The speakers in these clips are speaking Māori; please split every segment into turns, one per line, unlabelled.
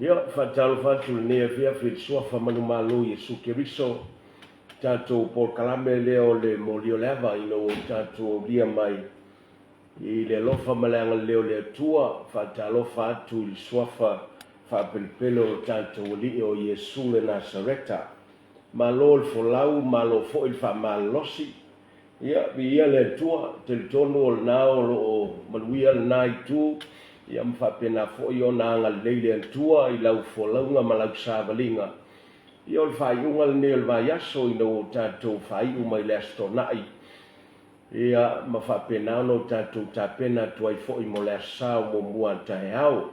Ia whātalo whātu nea whia whia suafa manu malo Yesu Keriso tātou Paul Kalame leo le molio lewa ino tātou lia mai I le lofa malanga leo le tua whātalo whātu I suafa whāpelipelo tātou li o Yesu le Nasareta malo le folau malo fo il whamalosi ia ia le tua te tono o nao o manuia le nai tu ia mwhapena fo I o nanga leile tua I lau folaunga ma lau sāwalinga. I o le whaiunga le neo le vaiaso I no tātou whaiunga I le astonai. Ia ma whapena no tātou tāpena tuai fo I mo le asau mo mua tae au.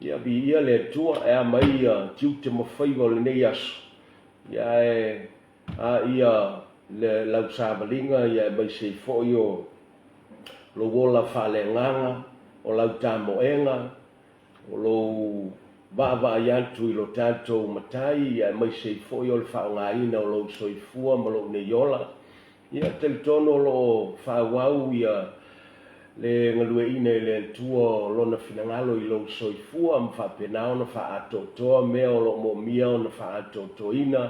Ia vi ia le tua ea mai tiu te mawhaiwa le nei aso. Ia ia le lau sāwalinga ia mai se fo I o lo wola whale nganga. O lau tāmoenga, o lo vava iantu I lo tātou matai, ia mai se foi o le whaongaina o lo soifua ma lo neiola. Ia teletono lo whawau ia le ngalueina le tua lona finangalo I lo soifua ma whapenao na whaatotoa mea o lo momia o na whaatotoina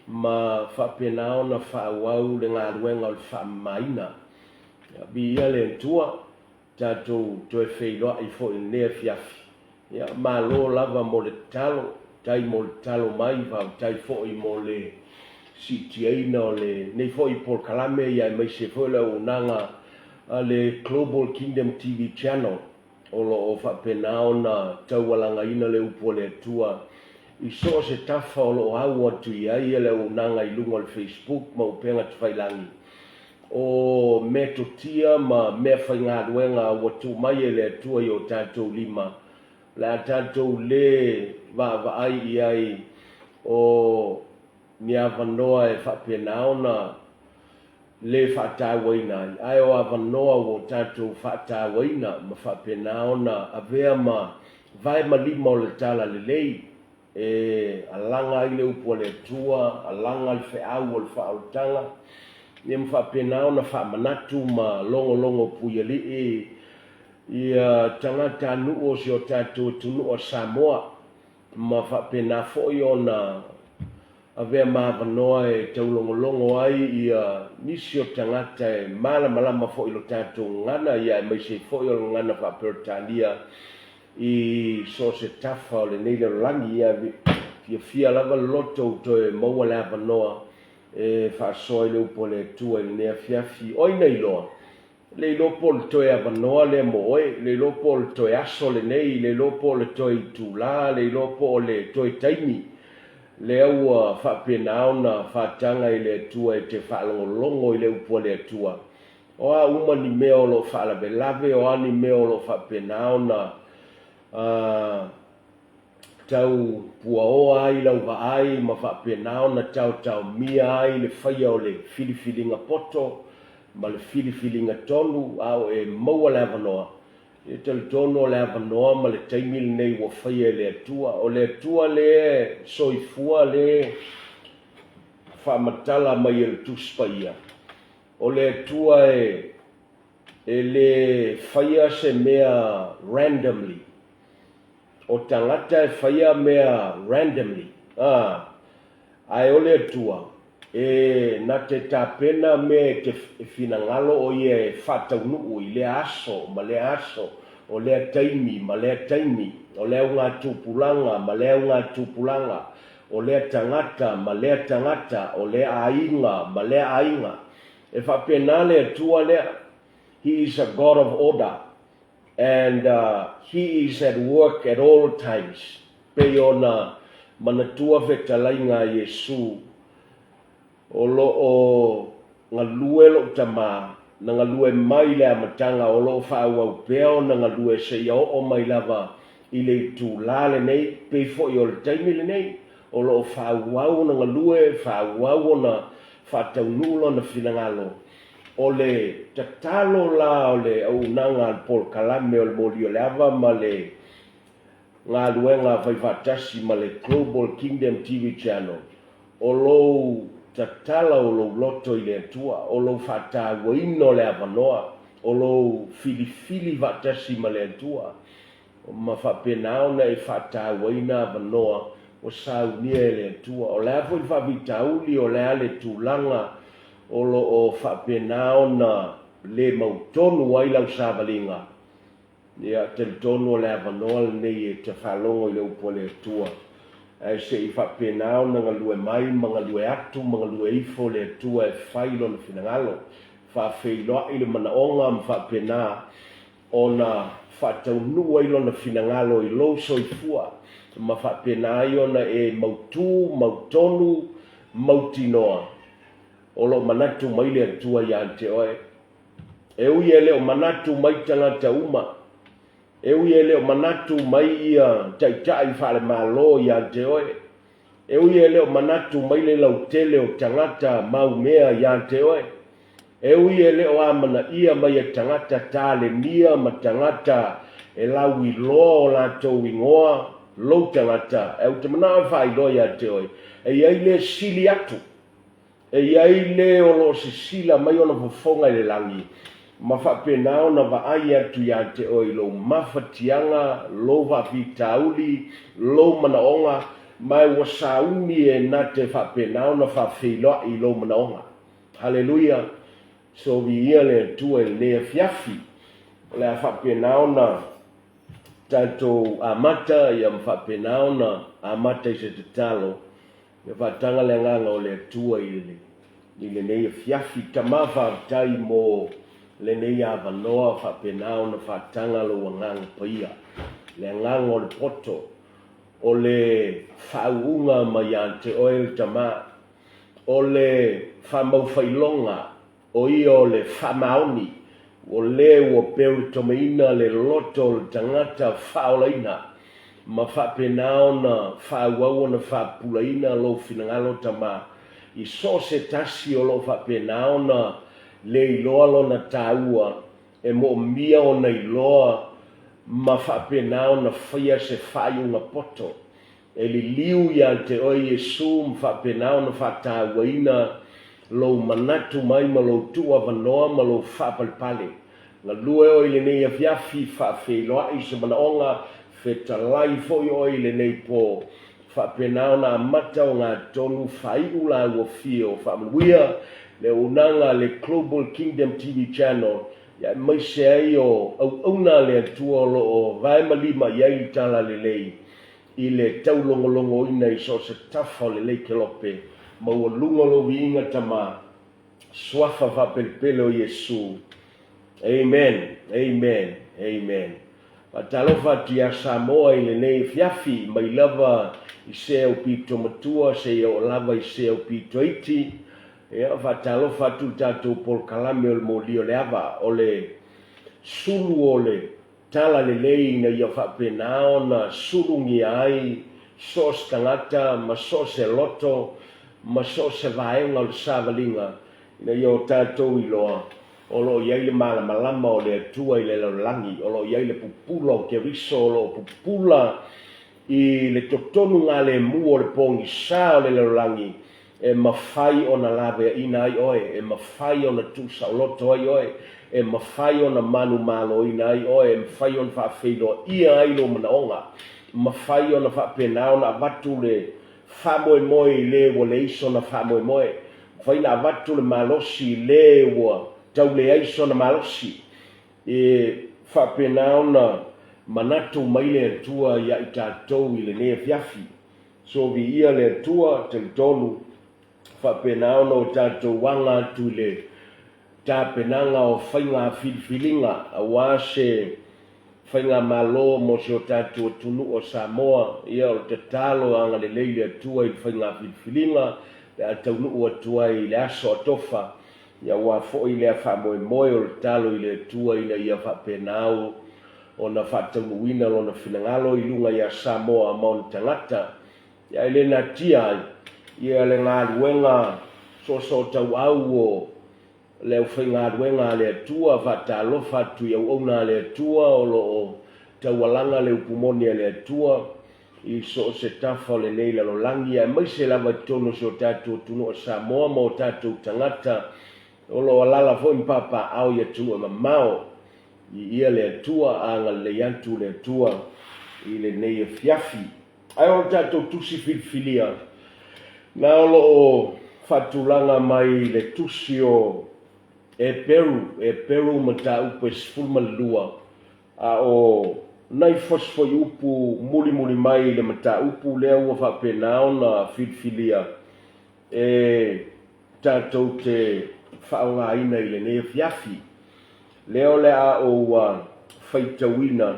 ma whapenao na whawau le ngaruenga o le whamaina. Ia bi ia le tua, tātou toe wheiloa I fo I nea fiafi. Ia malo lava mo le talo, tai mo le talo mai, vau tai fo I mo le sitiaina o le, nei fo I Paul Kalame, ia mai se fo le unanga le Global Kingdom TV channel, o lo o whapenao na taualanga ina le upo le tua. I so se tafa o lo au atu ia le unanga I lunga le Facebook, ma upenga tawhailangi. O metotia ma me whaingaruenga watu mai le tua I o tātou lima. La tātou le va ai iai o niawanoa e whapenao na le whātāwaina ai o awanoa o tātou whātāwaina ma whapenaona avea ma vai ma lima o le tala le lei alanga i le upo le tua alanga le wheau o le whaoltanga ia ma whapenaona whamanatu ma longo puia li ia tangata nu o si o tātou tunu o Samoa ma whapena fo'i ona avea mawanoa taulongolongo ai ia nisi o tangata malama fo'i lo tātou ngana ia maise fo'i o ngana whapertalia i so se tafa o le nei le langi ia fia lava loto to maua le avanoa whaasoa i le upo le tua i nea fiafi oi nei loa le lopo le toe avanoa le moe, le lopo le toe aso le nei, le lopo le toe tūlā, le lopo le toe taimi. Le aua whapenaona whatanga i le tua i te whaalongolongo i le upo le tua. O a uma ni mea o lo whaalawelawe, o a ni mea o lo whapenaona tau pua oa ai lau ai, ma whapenaona tau mia ai le whaia o le whiliwhilinga poto, ma le whiliwhilinga tonu au maua le avanoa. E tali tonu o le avanoa ma le taimili nei wa whaia le atua. O le atua le soifua le whamatala mai le tuspa ia. O le atua le whaia se mea randomly. O tangata e whaia mea randomly. Ai o le atua. Na te tāpena me te whinangalo o ie whataunuu i le aso, ma le aso, o le taimi, ma le taimi, o le ngā tūpulanga, ma le ngā tūpulanga, o le tangata, ma le tangata, o le ainga, ma le ainga. E whapena le atua lea, he is a God of order, and he is at work at all times. Pe ona manatua whetalainga Yesu, o ngā lue lo tama, na ngā lue mai le amatanga o lo whaau peo, na ngā lue se iau o mai lava i le tū lale nei, pei fo i o le taimi le nei, o lo whaau au na ngā lue, whaau au na whatau nulo na whinangalo. O le tatalo la o le au nanga al Paul Kalame o le mori o le ava ma le ngā luenga whaifatasi ma le Global Kingdom TV channel. O lo tatala o lo loto i le atua, o lo whātāwaino le avanoa, o lo filifili vatasi ma le atua, o ma whapenaona e whātāwaina avanoa, o saunia e le atua, o le afo i whawitauli o le ale tūlanga, o lo o whapenaona le mautonu ai lau sāwalinga. Ia te tonu o le avanoa le nei e te whalongo i le upo le atua. Se i whapenao na ngalue mai, mangalue atu, mangalue ifo le tua e whailo na whinangalo. Whawheiloa i le manaonga ma whapena o na whataunua ilo na whinangalo i lo soifua. Ma whapena i ona e mautu, mautonu, mautinoa. O lo manatu mai le tua i ante oe. E ui ele o manatu mai tangata uma. E ui ele o manatu mai ia taitai whare malo i ante oe. E ui ele o manatu mai le lautele o tangata mau mea i ante oe. E ui ele o amana ia mai e tangata tale nia ma tangata e lau i loa o lato ingoa lo tangata. E uta mana whai loa i ante oe. E iai le sili atu. E iai le o lo se sila mai ona fofonga i le langi. Ma whapenao na waai atu i ante o i lo mawhatianga, lo whawhitauli, lo manaonga, mai wasauni e na te whapenao na whawhiloa i lo manaonga. Hallelujah. So vi ia le tua i lea fiafi. Le whapenao na tanto amata i am whapenao na amata i se te talo. Me whatanga le nganga o le tua i le lea fiafi tamawa tai mo le nei avanoa whapenao na whatanga lo wangang paia. Le ngang o le poto. O le whaunga mai ante oel tama. O le whamauwhailonga. O ia o le whamaoni. O le ua peri tomeina le loto le tangata whaolaina. Ma whapenao na whauau na whapulaina lo finangalo tama. I so se tasi o lo whapenao na le iloa lona tāua e mo mia o na iloa ma whapena o na whaia se whaiunga poto. E li liu ia te o Yesu mwhapena o na whatāua ina lo manatu mai ma lo tua vanoa ma lo whapalpale. Nga lue o ile nei a fiafi whawheloa i se manaonga whetalai fo i o ile nei po whapena o na amata o ngā tonu whaiu la ua fio whamanuia le unanga le Global Kingdom TV channel ya mai se ai o au na le atua lo o vai malima iai tala le lei i le tau longolongo ina i so se tafa le lei kelope ma ua lunga lo viinga tama swafa whapelpele o Yesu. Amen, amen, amen. Patalofa tia Samoa i le nei fiafi mai lava i se au pito matua se o lava i se au pito iti. Ia fatalofa tu tatou Paul Kalame o le molio le ava o le sulu o le tala le lei na ia whapenao na surungi ai sos tangata ma sos e loto ma sos e vaenga o le savalinga na ia o tatou iloa o lo iai le malama o le atua i le laulangi o lo iai le pupula o Keriso o lo pupula i le totonu ngā le mu o le pongi sa o le laulangi e mawhai o na lawe ina ai oe, e mawhai o na tusa o loto ai oe, e mawhai o na manu malo ina ai oe, e mawhai o na whawhido ia ai lo manaonga, mawhai o na whapena o na avatu le whamoe moe le wa le iso na whamoe moe, whai na avatu le malosi le wa tau le iso na malosi, e whapena o na manatu mai le atua ia i tātou i le nea fiafi, so vi ia le atua te tonu, whapenao no tātou wanga tu le tāpenanga o whainga whiliwhilinga a wāse whainga malo mo se o tātou tunu o Samoa ia o te talo anga le leile atua i whainga whiliwhilinga le a taunu o atua i le aso atofa ia wā fo i le a whamoe moe o le talo i le atua i le ia whapenao o na whatamuina lo na whinangalo i lunga ia Samoa maun tangata ia i le na tia ia le ngā ruenga so tau au o le whai ngā ruenga le atua whatalofa tu iau au nā le atua o lo o tau alanga le upumoni le atua i so se tafa le nei lo langi a mai se lava tono so tātou tunu o Samoa mo tātou tangata o lo alala fo impapa au ia tunu o mamao i ia le atua anga le yantu le atua i le nei fiafi ai o tātou tusi filfilia na lo o fatulanga mai le tusi o e peru mata upe sfulma lua a o nai fosfo upu muli mai le mata upu le ua whapenao na filfilia e tātou te whaonga ina i le nea fiafi leo le a o whaitawina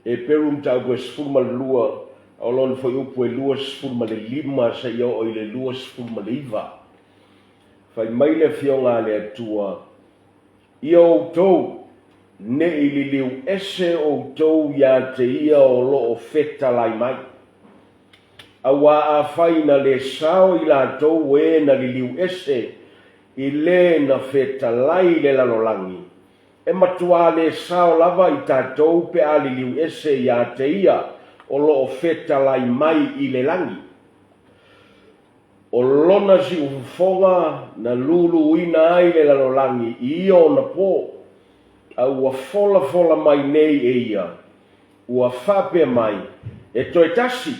e peru mta upe sfulma lua o lon foi upu e lua sfulma le lima sa ia o i le lua sfulma le iwa. Fai mai le fionga le atua. Ia o tau ne i li liu ese o tau ia te ia o lo o feta lai mai. Awa a fai na le sao i la tau e na li liu ese i le na feta lai le lalolangi. E matua le sao lava i tātou pe a li liu ese ia te ia o lo feta lai mai i le langi. O lona si ufonga na lulu ina ai le lalo langi i o na po. A ua fola mai nei e ia. Ua whape mai. E toi tasi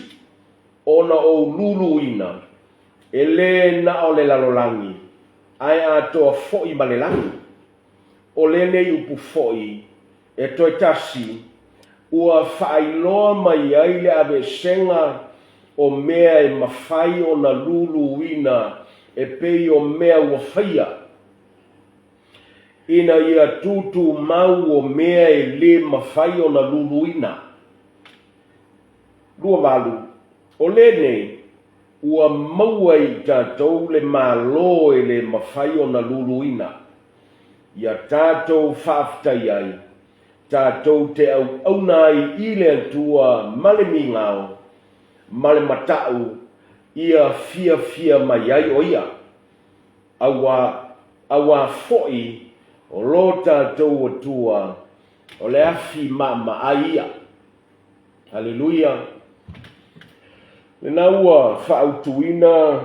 o na o lulu ina. E le na o le lalo langi. Ai a toa foi ma le langi. O le nei upu foi. E toi tasi ua whailoa mai ai le ave senga o mea e mawhai o na lulu ina e pei o mea ua whaia. Ina ia tutu mau o mea e le mawhai o na lulu ina. Lua walu, o le nei ua maua i tātou le malo e le mawhai o na lulu ina. Ia tātou whaftai ai. Tātou te au nai i le atua male mingao, male matau, ia fia mai ai o ia. aua fo'i o lo tātou atua o le afi ma'aia. Haleluia. Lena ua whautuina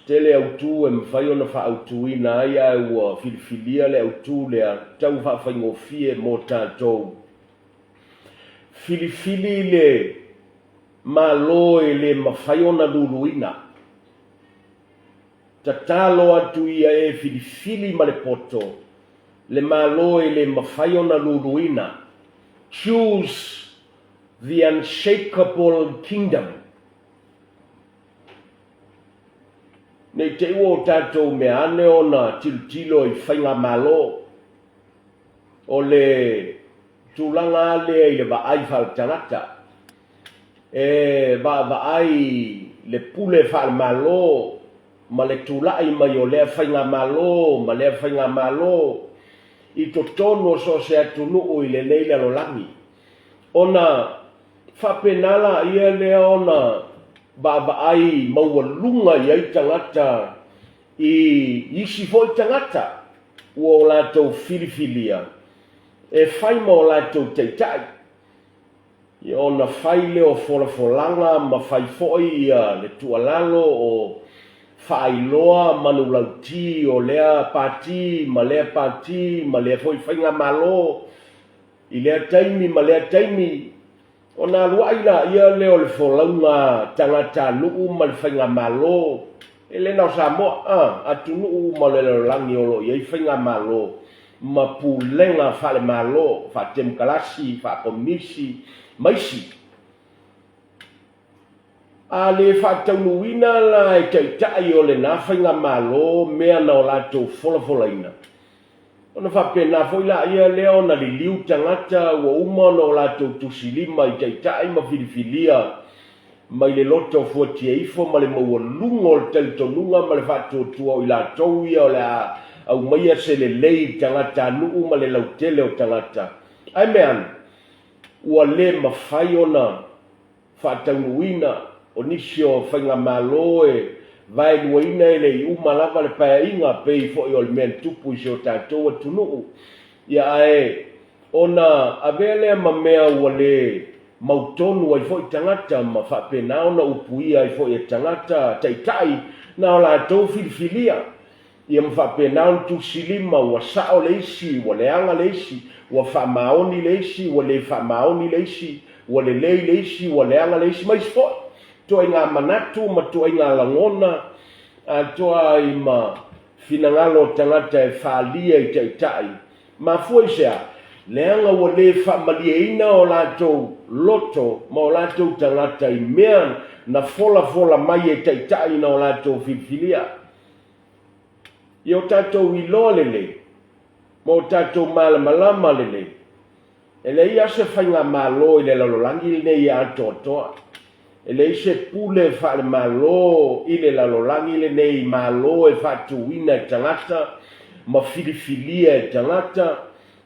tele autu e mwhai ona whautuina aia ua filifilia le autu lea tau whawhaingofie mo tātou. Filifili le malo e le mawhai ona luluina. Tatalo atu ia e filifili ma le poto. Le malo e le mawhai ona luluina. Choose the unshakable kingdom. Nei te ua o tātou mea ane ona tiltilo i whainga malo. O le tūlanga ale i le vaai whal tangata. E vaai le pule whal malo. Ma le tūlai mai o lea whainga malo. Ma lea whainga malo. I to tono so se atunu i le neila lo langi. Ona whapenala ia lea ona ai maua lunga iai tangata i isi foi tangata ua o lātou filifilia e whai ma o lātou teitai i ona whai leo wholafolanga ma whai foi ia le tualalo o whailoa manu lauti o lea pati ma lea foi whainga malo i lea taimi ma lea taimi ona luaila ia leo le folaunga tangata nuu ma le whainga malo. E le nao Samoa, atu nuu ma le langi olo iei whainga malo. Ma pulenga whale malo, wha temkalasi, wha komisi, maisi. A le wha taunuina la e teitai o le na whainga malo, mea nao lato folafolaina. Ona whapena foi la ia leo na li liu tangata ua uma no lātou tusilima i teitai ma filifilia mai le loto fuatia ifo ma le maua lunga o le talitonunga ma le whatuatua o i lātou ia o le au maia se le lei tangata nuu ma le lautele o tangata. Ai mean, ua le mawhai ona whataunuina o nisio whainga malo e vai luaina ele i umalava le painga pei fo i o le mea tupu i se o tātou atunuu. Ia ae, ona avele ma mea ua le mautonu ai fo i tangata ma whapena ona upuia ai fo i tangata taitai na o lātou filifilia. Ia ma whapena on tu silima ua sao le isi, ua le anga le isi, ua whamaoni le isi, ua le whamaoni le isi, ua le lei le isi, ua le anga le isi, mais fo toa i ngā manatu, ma toa i ngā langona, toa i ma finangalo tangata e whaalia i teitai. Ma fua i sea, leanga ua le whamalieina o lātou loto, ma o lātou tangata i mea na fola mai e teitai na o lātou filfilia. I o tātou i loa lele, ma o tātou malamalama lele. E le ia se whainga malo i le lalolangi le i ato toa. E le ise pule whaare malo i le lalolangi le nei malo e whatuina e tangata, ma filifilia e tangata,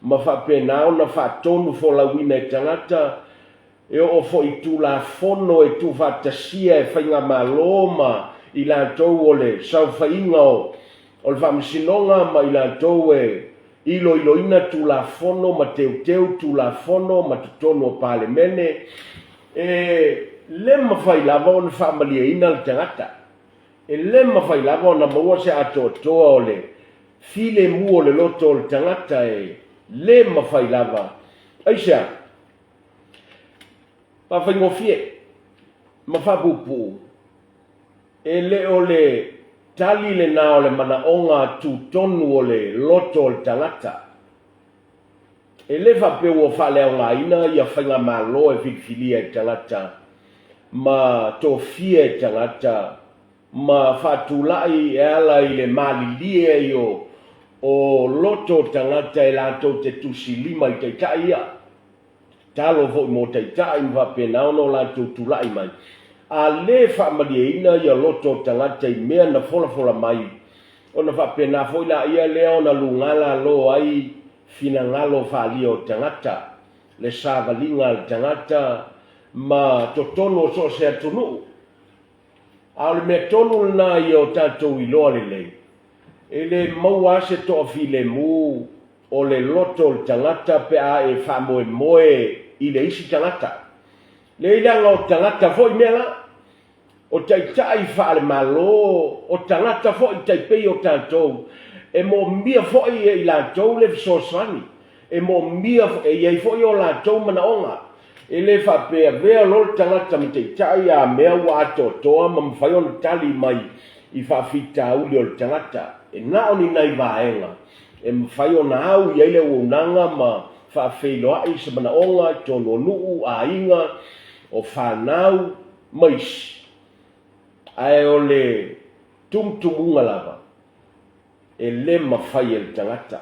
ma whapenao na whatonu folawina e tangata, e o fo i tu la fono e tu whatasia e whainga malo ma i la tau o le sau whainga o le whamsinonga ma i la tau e iloina tu la fono ma teu tu la fono ma tutono o pale mene, e le mawhai lava o na whaamaliaina le tangata. E le mawhai lava o na maua se atoa o le file mua o le loto o le tangata e le mawhai lava. Aisea, pawhaingofie, mawhapupu, e le o le tali le na o le manaonga tu tonu o le loto o le tangata. E le whapeu o whale o ngā ina ia whainga malo e whifilia e tangata. Ma tofia e tangata, ma whatulai e ala i le malilia i o loto tangata e lātou te tusilima i teitai ia. Talo vo i mo teitai mwa penao no lātou tulai mai. A le whaamaliaina i a loto tangata i mea na fola mai. O na whapena foila ia leo na lungala lo ai fina ngalo whaalia o tangata. Le sāvalinga le tangata, ma totono so se atunu. A le mea tonu na i o tātou i loa lelei. e le maua se to'afile mu o le loto le tangata pe a e whamoe i le isi tangata. Le ilanga o tangata foi mea la, o taitai whaale malo, o tangata foi taipei o tātou, e mo mia foi e i lātou le fisosani, e mo mia e iei foi o lātou manaonga, e le whapea vea lor tangata mi taitai a mea wa ato toa ma mwhai ona tali mai i whawhita uli o le tangata, e nao ni nai vaenga, e mwhai ona au i eile uunanga ma whawhiloa i sa manaonga, tono nuu a inga, o whanau mais. Ai o le tumtumunga lava, e le mawhai e le tangata,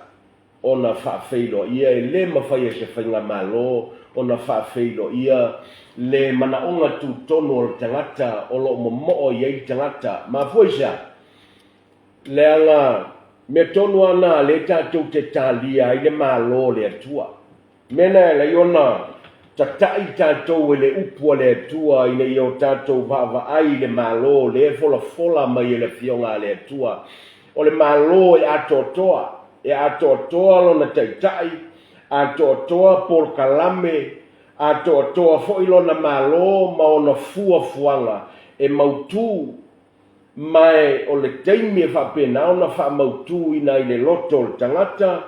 o na whaafeilo ia, e le mawhai e se whainga malo, o na whaafeilo ia, le manaonga tu tono o le tangata, o lo momo'o i ei tangata, ma fuisa, le anga, me tonu ana le tātou te tālia, i le malo le atua. Mena e le iona, tatai tātou e le upua le atua i nei o tātou vava ai le malo, le fola fola mai e le fionga le atua. O le malo e atotoa lo na taitai, atotoa por kalame, atotoa fo ilo na malo ma o na fua fuanga, e mautu mai o le teimi e whapena o na wha mautu ina i le loto le tangata,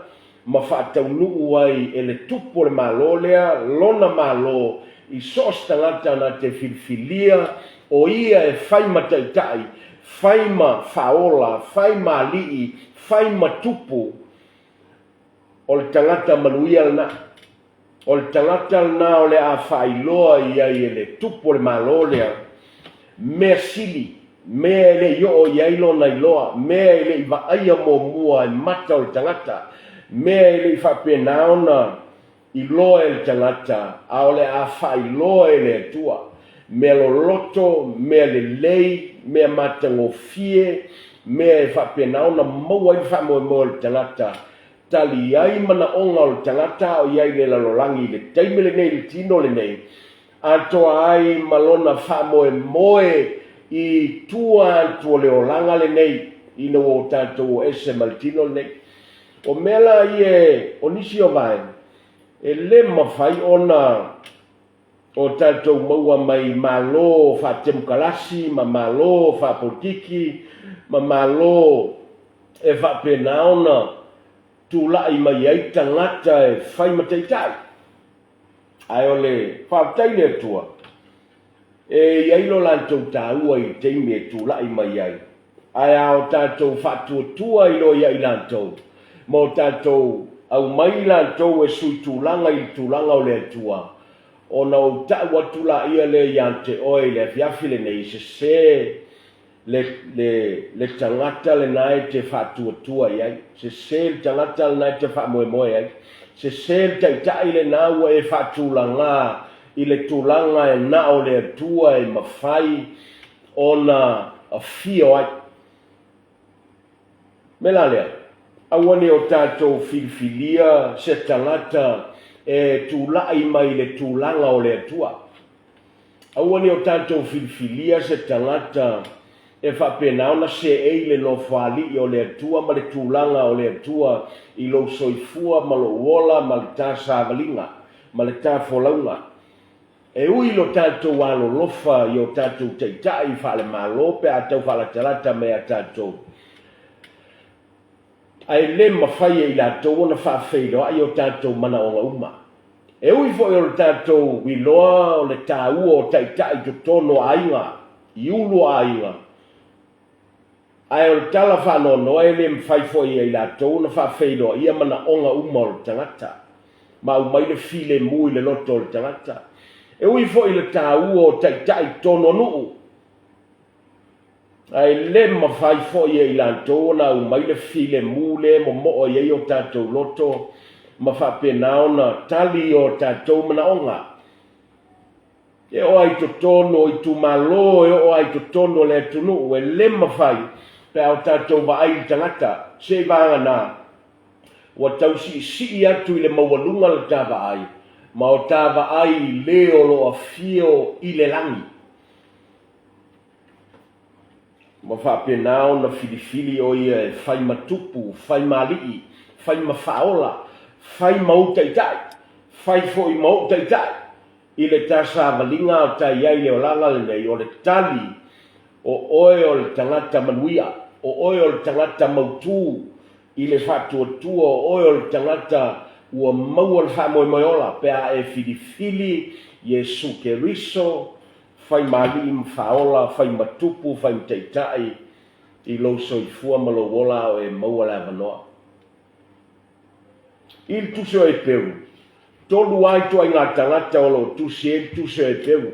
ma whaataunuu ai e le tupo le malo lea, lona malo i sos tangata na te filfilia o ia e whaima taitai, whaima whaola, whaima alii, whaima tupu o le tangata manuia lana. O le tangata lana o le a whailoa ia i e le tupo le malo lea, mea sili, mea ele yo o yailo na iloa, mea ele i vaaia mo mua e mata o le tangata, mea ele i whapena ona i loa e le tangata, a ole a whailoa e le atua, mea lo loto, mea le lei, mea matango fie, mea e whapena ona maua i whamoe mo le tangata, tali ai mana onga o le tangata o iai le lalolangi, le teimele nei, le tino le nei, atoa ai malona whamoe moe, i tua tua le olanga le nei i no o tātou ese maltino le nei. O mela i e o nisi o vai, e le mawhai ona o tātou maua mai malo wha temukalasi, ma malo wha potiki, ma malo e wha pena ona tūlai mai ai tangata e whai mateitai. Ai o le whaatai le tua. E iailo lantou tāua i teime e tūlai mai ai. Ai ao tātou whatuatua i lo iai lantou. Mo tātou au mai lantou e sui tūlanga i tūlanga o le atua. O na o tau atula ia le iante oi le fiafile nei se le tangata le nai te whatuatua iai. Se le tangata le nai te whamoemoe ai. Se le taitai le naua e whatulanga i le tūlanga e na o le atua e mawhai o na a fio ai. Mela lea, awane o tātou filfilia se tangata e tūlai mai le tūlanga o le atua. Awane o tātou filfilia se tangata e whapena ona se eile no whali o le atua ma le tūlanga o le atua i lo soifua ma lo uola ma le tā sāvalinga ma le tā wholaunga. E ui lo tātou alo lofa i o tātou teitai whale malope a tau whala tarata me a tātou. Ai le mawhai e i lātou ona whawheido ai o tātou mana o uma. E ui fo i o tātou wiloa o le tāua o teitai to tono ainga, i ulu ainga. Ai o tala whanono e le mwhai fo i lātou ona whawheido ia mana onga uma o tangata. Ma umai le file mui le loto o tangata. E ui fo i le tāua o taitai tono nuu. Ai le mawhai fo i lātou na umai le file mule mo mo o iei o tātou loto ma whapena ona tali o tātou mana onga. E o ai to tono i tu malo, e o ai to tono le tunu, e le mawhai pe au tātou wa ai tangata, se vanga nā. Wa tau si atu i le maualunga le tāwa ai. Ma o tāwa ai leo lo a fio i le langi. ma whapena ona filifili o ia e whai matupu, whai malii, whai mawhaola, whai mautaitai, whai fo i mautaitai, i le tasa valinga o tai ai leo langa le nei o le tali o oe o le tangata manuia, o oe o le tangata mautu, i le whatuatua o oe o le tangata ua maua le whamoe moiola, pea e filifili, Yesu Keriso, whai mali im whaola, whai matupu, whai mteitai, i lo soifua malawola o e maua le avanoa. I le tuso e Peru, tolu ai toa i ngā tangata o lo tusi e tuso e Peru.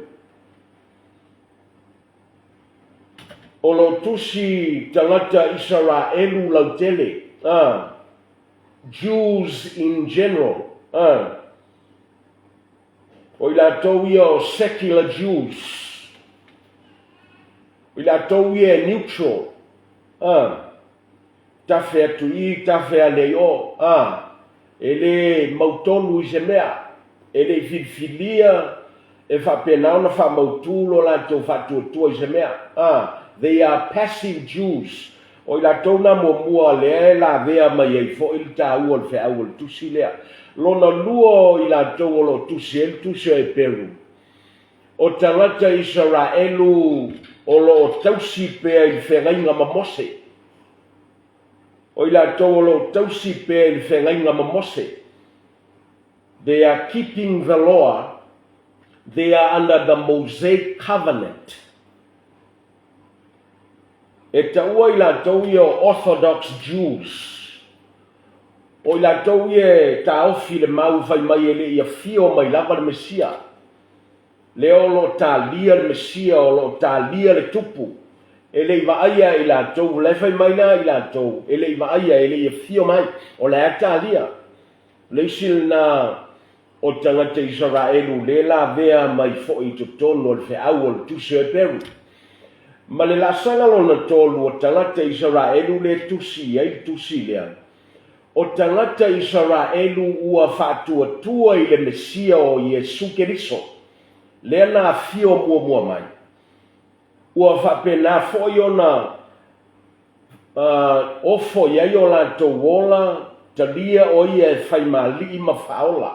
O lo tusi tangata Israelu lautele, Jews in general, o i la tau ia o secular Jews, o i la tau ia neutral, tafe atu i, tafe a leo, e le mautonu i se mea, e le filfilia, e whapenau na wha mautulo la tau whatuatua i se mea, they are passive Jews, o i la tau na mua lea la vea mai ei fo il ta ua le whea ua le tusi lea, lona lua i la tau o lo tusi el tusi e Peru. O tangata Israelu o lo tausi pea i whengainga mamose. O i la tau o lo tausi pea i whengainga mamose. They are keeping the law. They are under the Mosaic covenant. E taua i la tau i o Orthodox Jews. O i la tau e ta ofi le mau fai mai ele ia fio mai lava le Mesia. Le o lo ta lia le Mesia o lo ta lia le tupu. Ele i vaaya i la tau le fai mai na i la tau. Ele i vaaya ele ia fio mai o le ata lia. Le isil na o tangata Israelu le la vea mai fo i tutono o le fe au o le tusi e Peru. Ma le la sanga lo na tolu o tangata Israelu le tusi ai tusi lea. O tangata Israelu ua whatuatua i le Mesia o Yesu Keriso. Lea na fio mua mai. Ua whapena foi ona ofo iai o la tauola talia o ia e whaimali i mawhaola.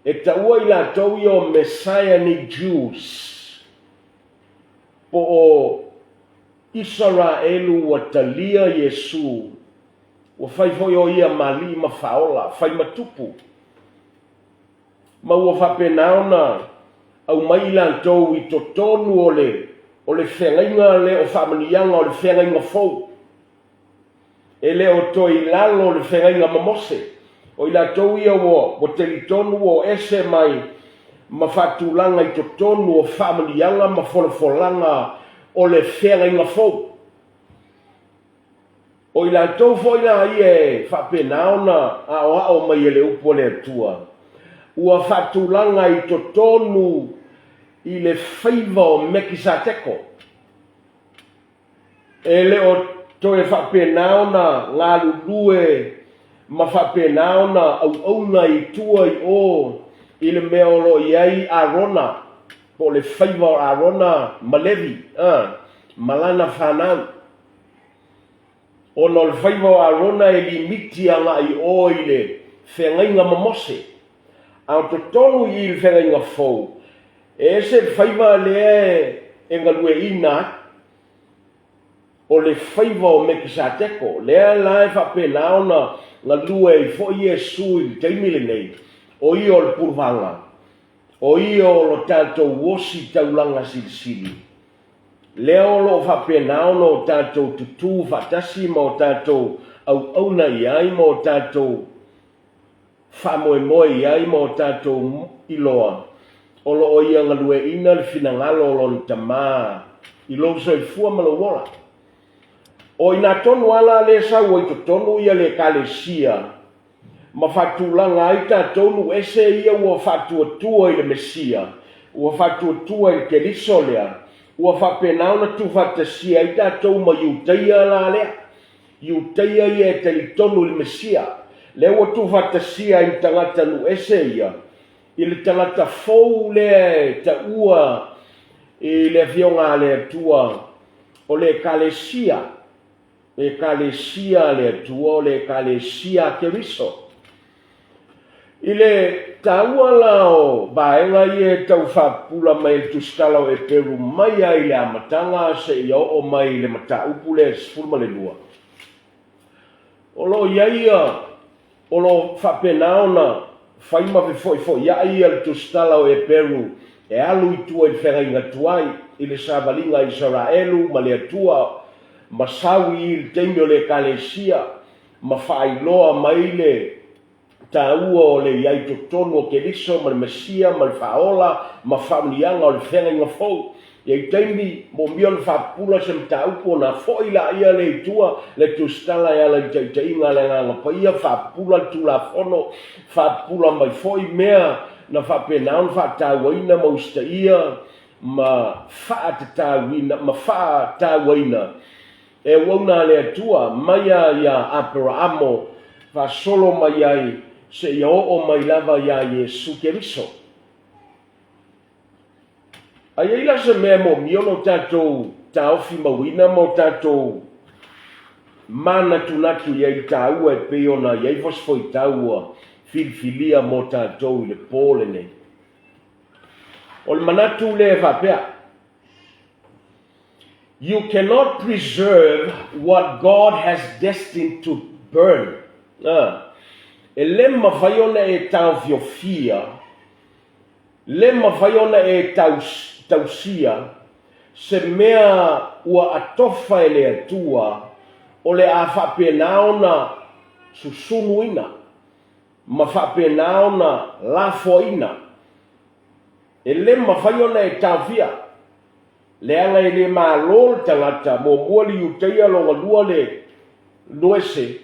E taua i la tau i o Messianic Jews. Po o Israelu ua talia Yesu. Ua whaifoi o ia mali i mawhaola, whaimatupu. Ma ua whapenaona au mai lan tau i totonu o le whengainga le o whamanianga o le whengainga fau. E le o toi lalo o le whengainga mamose. O i la tau ia o telitonu o ese mai ma whatulanga i totonu o whamanianga ma wholafolanga o le whengainga fau. O i la tau foi la i e whapenaona a o mai ele upo le atua. Ua whatulanga i totonu i le whaiva o Mekisateko. E le o toe whapenaona ngā lulue ma whapenaona au i tua i o i le mea olo iai Arona. Po le whaiva o Arona Malevi. Malana whanau. O no le whaiva o Arona e limiti anga i o i le whengainga mamose. Au to tonu i le whengainga fau. E se whaiva le e ngalue ina o le whaiva o Mekisateko. Lea lae whapenaona ngalue i fo Yesu i teimile nei. O i o le purvanga. O i o lo tātou wosi taulanga silisili. Leo lo whapenaona o tātou tutu whatasi ma o tātou au na iai ma o tātou whamoe iai ma o tātou iloa. O lo o ia ngalue ina le finangalo o lon tamā. I lo so i fua malawola. O ina tonu ala le sau o i to tonu ia le kalesia. Ma whatulanga ai tātou ese ia ua whatuatua i le Mesia. Ua whatuatua i Keriso lea. Ua whapenauna tu whatasia i tātou ma iuteia la lea. Iuteia ia e telitonu i Mesia. Le ua tu whatasia i tangata nu ese ia. I le tangata fau lea ta ua i le fionga le tua o le ekalesia le atua o le ekalesia Keriso. I le taua lao vaenga i e tau whapula mai le tustala o e Peru mai ai le amatanga se i o mai le mata upu le sfulma le lua. O lo iaia, o lo whapenaona, whaima fe foi iai al tustala o e Peru, e alu i tua i whenga inga tuai, i le savalinga i Israelu, ma le atua, ma sawi i le teimi o le ekalesia, ma whailoa mai le taua o le iai totonu o Keriso, ma le Mesia, ma le whaola, ma whamlianga o le whenga inga fau. Iai taimi, mo mio le whapula se mtaupo na foi la ia le tua, le tustala ia le taitainga le nganga paia, whapula tula fono, whapula mai foi mea, na whapenaun whatauaina ma usta ia, ma whaatauaina. E wauna le atua, maia ia Aperamo, solo mai ai, se ia o mai lava ia Yesu Keriso. Ai ila se mea mo miono tatou taofi mawina mo tatou mana tunatu iai taua e peona iai fosfoi taua filfilia mo tatou i le pole nei. O le manatu le vapea. You cannot preserve what God has destined to burn. E le mawhaiona e taufiofia, le mawhaiona e tausia, se mea ua atofa e le atua, o le a whapenaona susunuina, ma whapenaona lafoina. E le mawhaiona e taufia, le anga e le mālol tangata, mo muali uteia longa lua le luese,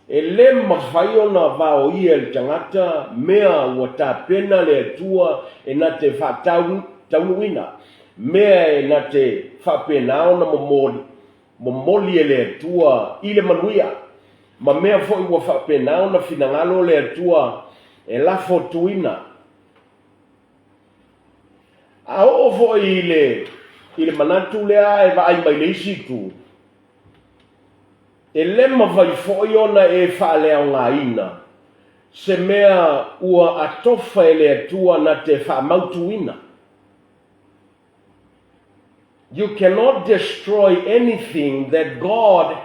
e le mawhaiona vao ia le tangata, mea ua tāpena le atua e na te whataunuina, mea e na te whapenaona momoli e le atua i le manuia, ma mea fo i ua whapenaona finangalo le atua e lafo tuina. A o fo i le manatu lea e vai mai le isi tu. E lema vai foi ona e whaalea ngā ina, se mea ua atofa e le atua na te whaamautuina. You cannot destroy anything that God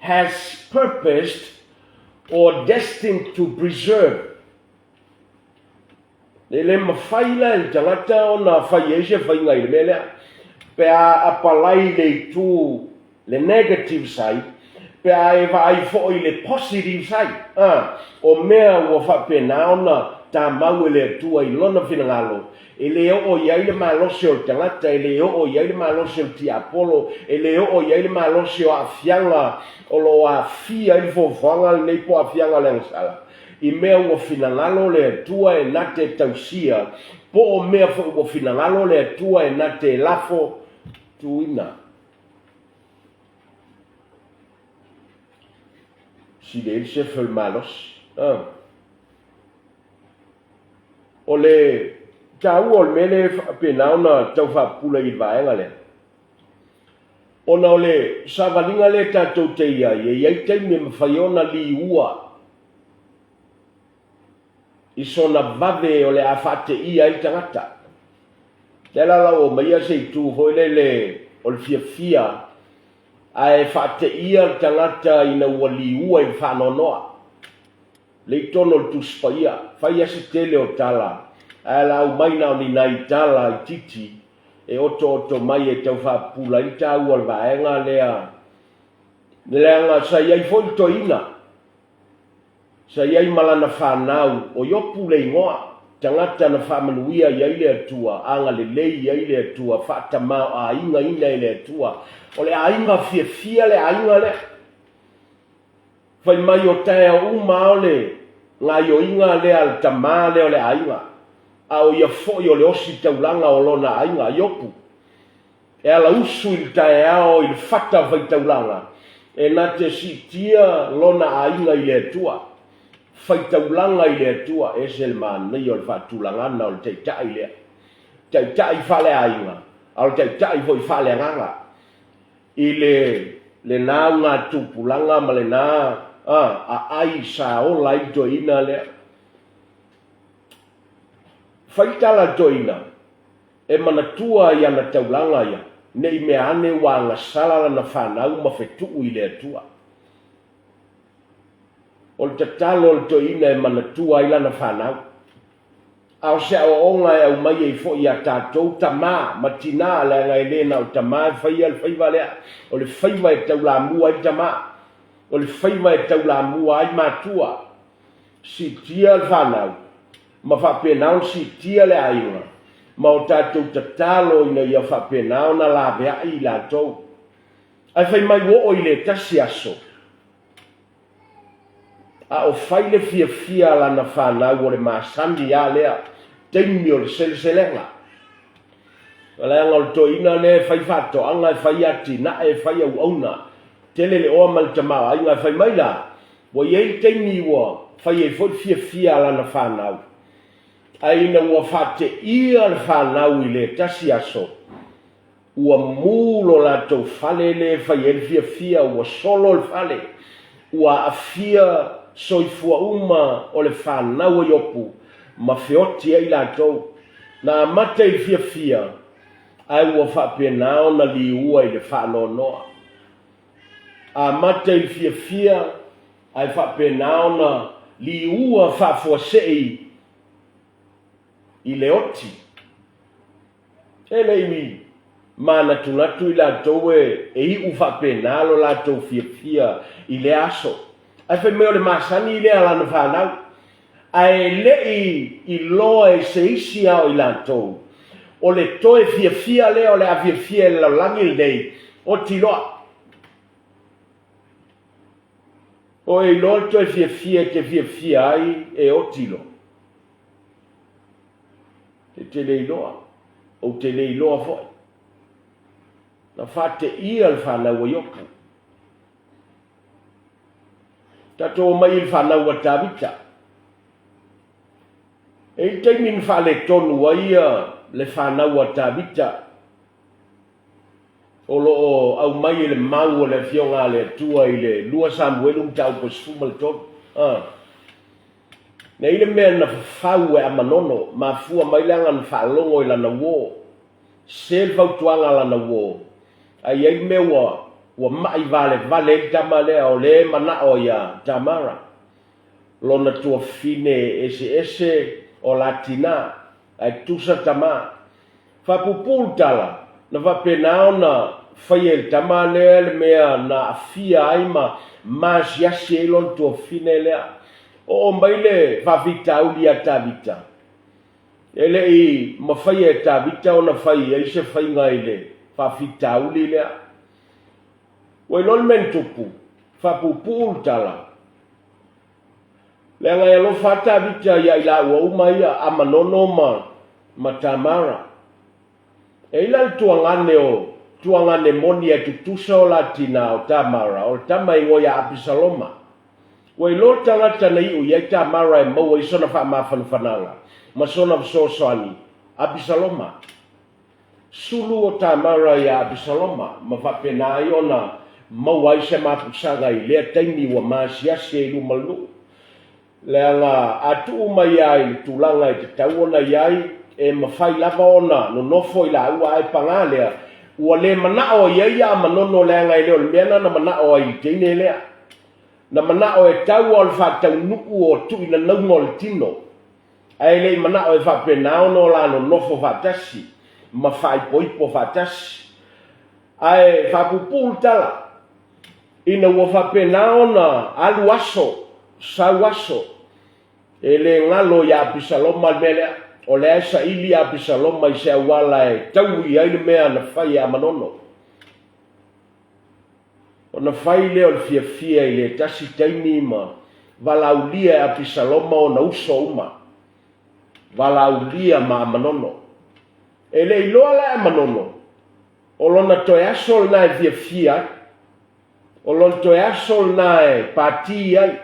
has purposed or destined to preserve. Le lema whaila e tangata o na whaiese whainga i le melea, pe a apalai le tu le negative side, pe a e vai fo i le positive side. O mea ua whapenaona ta mau e le atua i lona finangalo. E le o iai le malose o tangata, e le o iai le malose o ti Apollo, e le o iai le malose o afianga, o lo a fia i fofanga le nei po afianga le ansala. I mea ua finangalo le atua e na te tausia, po o mea ua finangalo le atua e na te lafo tuina. Si le ilse fel malos. O le tau o le mele penauna tau whapula i vaenga le. Ona o le savalinga le tatou te iai, e iai teime mawhaiona li ua. I sona vave o le awhate ia i tangata. Te lala o maia se i tū hoi le o le fia a e whate ia tangata ina ua li ua i whanonoa. Le tono le tuspaia, whai ase tele o tala. A la au maina o ni nai tala i titi, e oto mai e tau whapula i tau al vaenga lea. Leanga sa iai foi toina. Sa iai malana whanau o iopu le ingoa. Tangata na whamanuia iai le atua, anga le lei iai le atua, whatamau a inga ina i le atua. O le a inga fia le a inga le. Whai mai o tae a uma o le, ngā i o inga le al tamā le o le a inga. A o ia foi o le osi taulanga o lona a inga iopu. E ala usu il tae ao il fata vai taulanga. E na te sitia lona a inga i le atua. Fai taulanga i le atua e se le mānei o le whatulangana o le teitai lea. Teitai whale a inga. A le teitai foi whale nganga. i le nā ngā tupulanga ma le nā a ai sa ola i toina lea. Faitala toina e manatua i ana taulanga ia, nei mea ane wa ngasala lana whanau ma whetuu i le atua. O le tatalo le toina e manatua i lana whanau. Ao se o onga e au mai e fo i a tātou tamā, ma tina le ngai lena o tamā e whaia le whaiva lea, o le whaiva e tau la mua i tamā, o le whaiva e tau la mua ai mātua, si tia le whanau, ma whapenau si tia le ainga, ma o tātou tatalo ina ia whapenau na la vea i la tau. Ai whai mai wo o i le tasi aso, a o whaile fia lana whanau o le māsandi a lea, teimi o le seleselenga. Leanga o le toina ne whai whato, anga e whai ati, na e whai au auna, tele le oa mal tamau, ai ngai whai mai la, wa iei teimi ua, whai e fot fia lana whanau. Ai na ua whate ia le whanau i le tasi aso, ua mūlo la tau whale le whai e fia, ua solo le whale, ua afia soifua uma o le whanau i opu, ma whioti ai lātou, na mata i fia, ai ua whapenao na li ua i le whanonoa. A mata i fia, ai whapenao na li ua whafuasei i le oti. E leimi, mana tunatu i lātou e iu whapenalo lātou fia i le aso. Ai whai meo le masani i lea lana whanau. Ai lei i loa e se isi au i lātou. O le toe fia lea o le a fia le laulangi le nei. O ti loa. O e loa le toe fia te fia ai e o ti loa. Te lei loa. O te lei loa foi. Na whate ia le whanau o ioku. Tato mai il whanau a tāwita. E teimin whale tonu aia le whanau a tāwita. O loo au mai le mau o le fionga le tua i le lua Samuelum tau po sfumal tonu. Ne ile mea na whau e amanono, ma fua mai langan whalongo i lana wō. Sel fautuanga lana wō. Ai ai mewa. Ua mai vale tama lea o le mana o ia Tamara. Lona tua fine ese o latina, ai tusa tama. Whapupul tala, na wapenao na whaiel tama lea le mea na afia aima masiasi e lon tua fine lea. O maile whawhitau lia tāwita. Ele i mawhai e tāwita o na whai, eise whai ngai le, whawhitau li lea. Wai lon men tupu, whapupul tala. Lea ngai alo whata vita ia ila ua umaia a manono ma Tamara. E ila tuangane moni e tutusa o latina o Tamara, o tama ingo ia Abisaloma. Wai lo tangata na iu ia Tamara e maua isona wha mawhanwhananga, ma sona vsosoani, Abisaloma. Sulu o Tamara ia Abisaloma, ma whapena iona, mawai se mapusanga i lea taimi wa maasiasi e lumalu. Lea nga atu umai ai tulanga i te tauona iai e mawhai lava ona no nofo i la ua ai pangalea. Ua le manao iai a manono lea ngai leo le meana na manao ai teine lea. Na manao e tau o le whatau nuku o tu ina naunga o le tino. Ai le manao e whapenao no la no nofo whatasi. Mawhai poipo whatasi. Ai whapupul tala. Ina ua whapenao na alu aso, sau aso. E le ngalo i Abisaloma melea, o le aisa ili Abisaloma i se awala e tau i aile mea na whai a manono. O na whai leo le fia i le tasi taimi ma, walaulia e Abisaloma o na uso uma. Walaulia ma manono. E le iloa la e manono, o lona toe aso na e fia, o lona toe aso na e pati ai.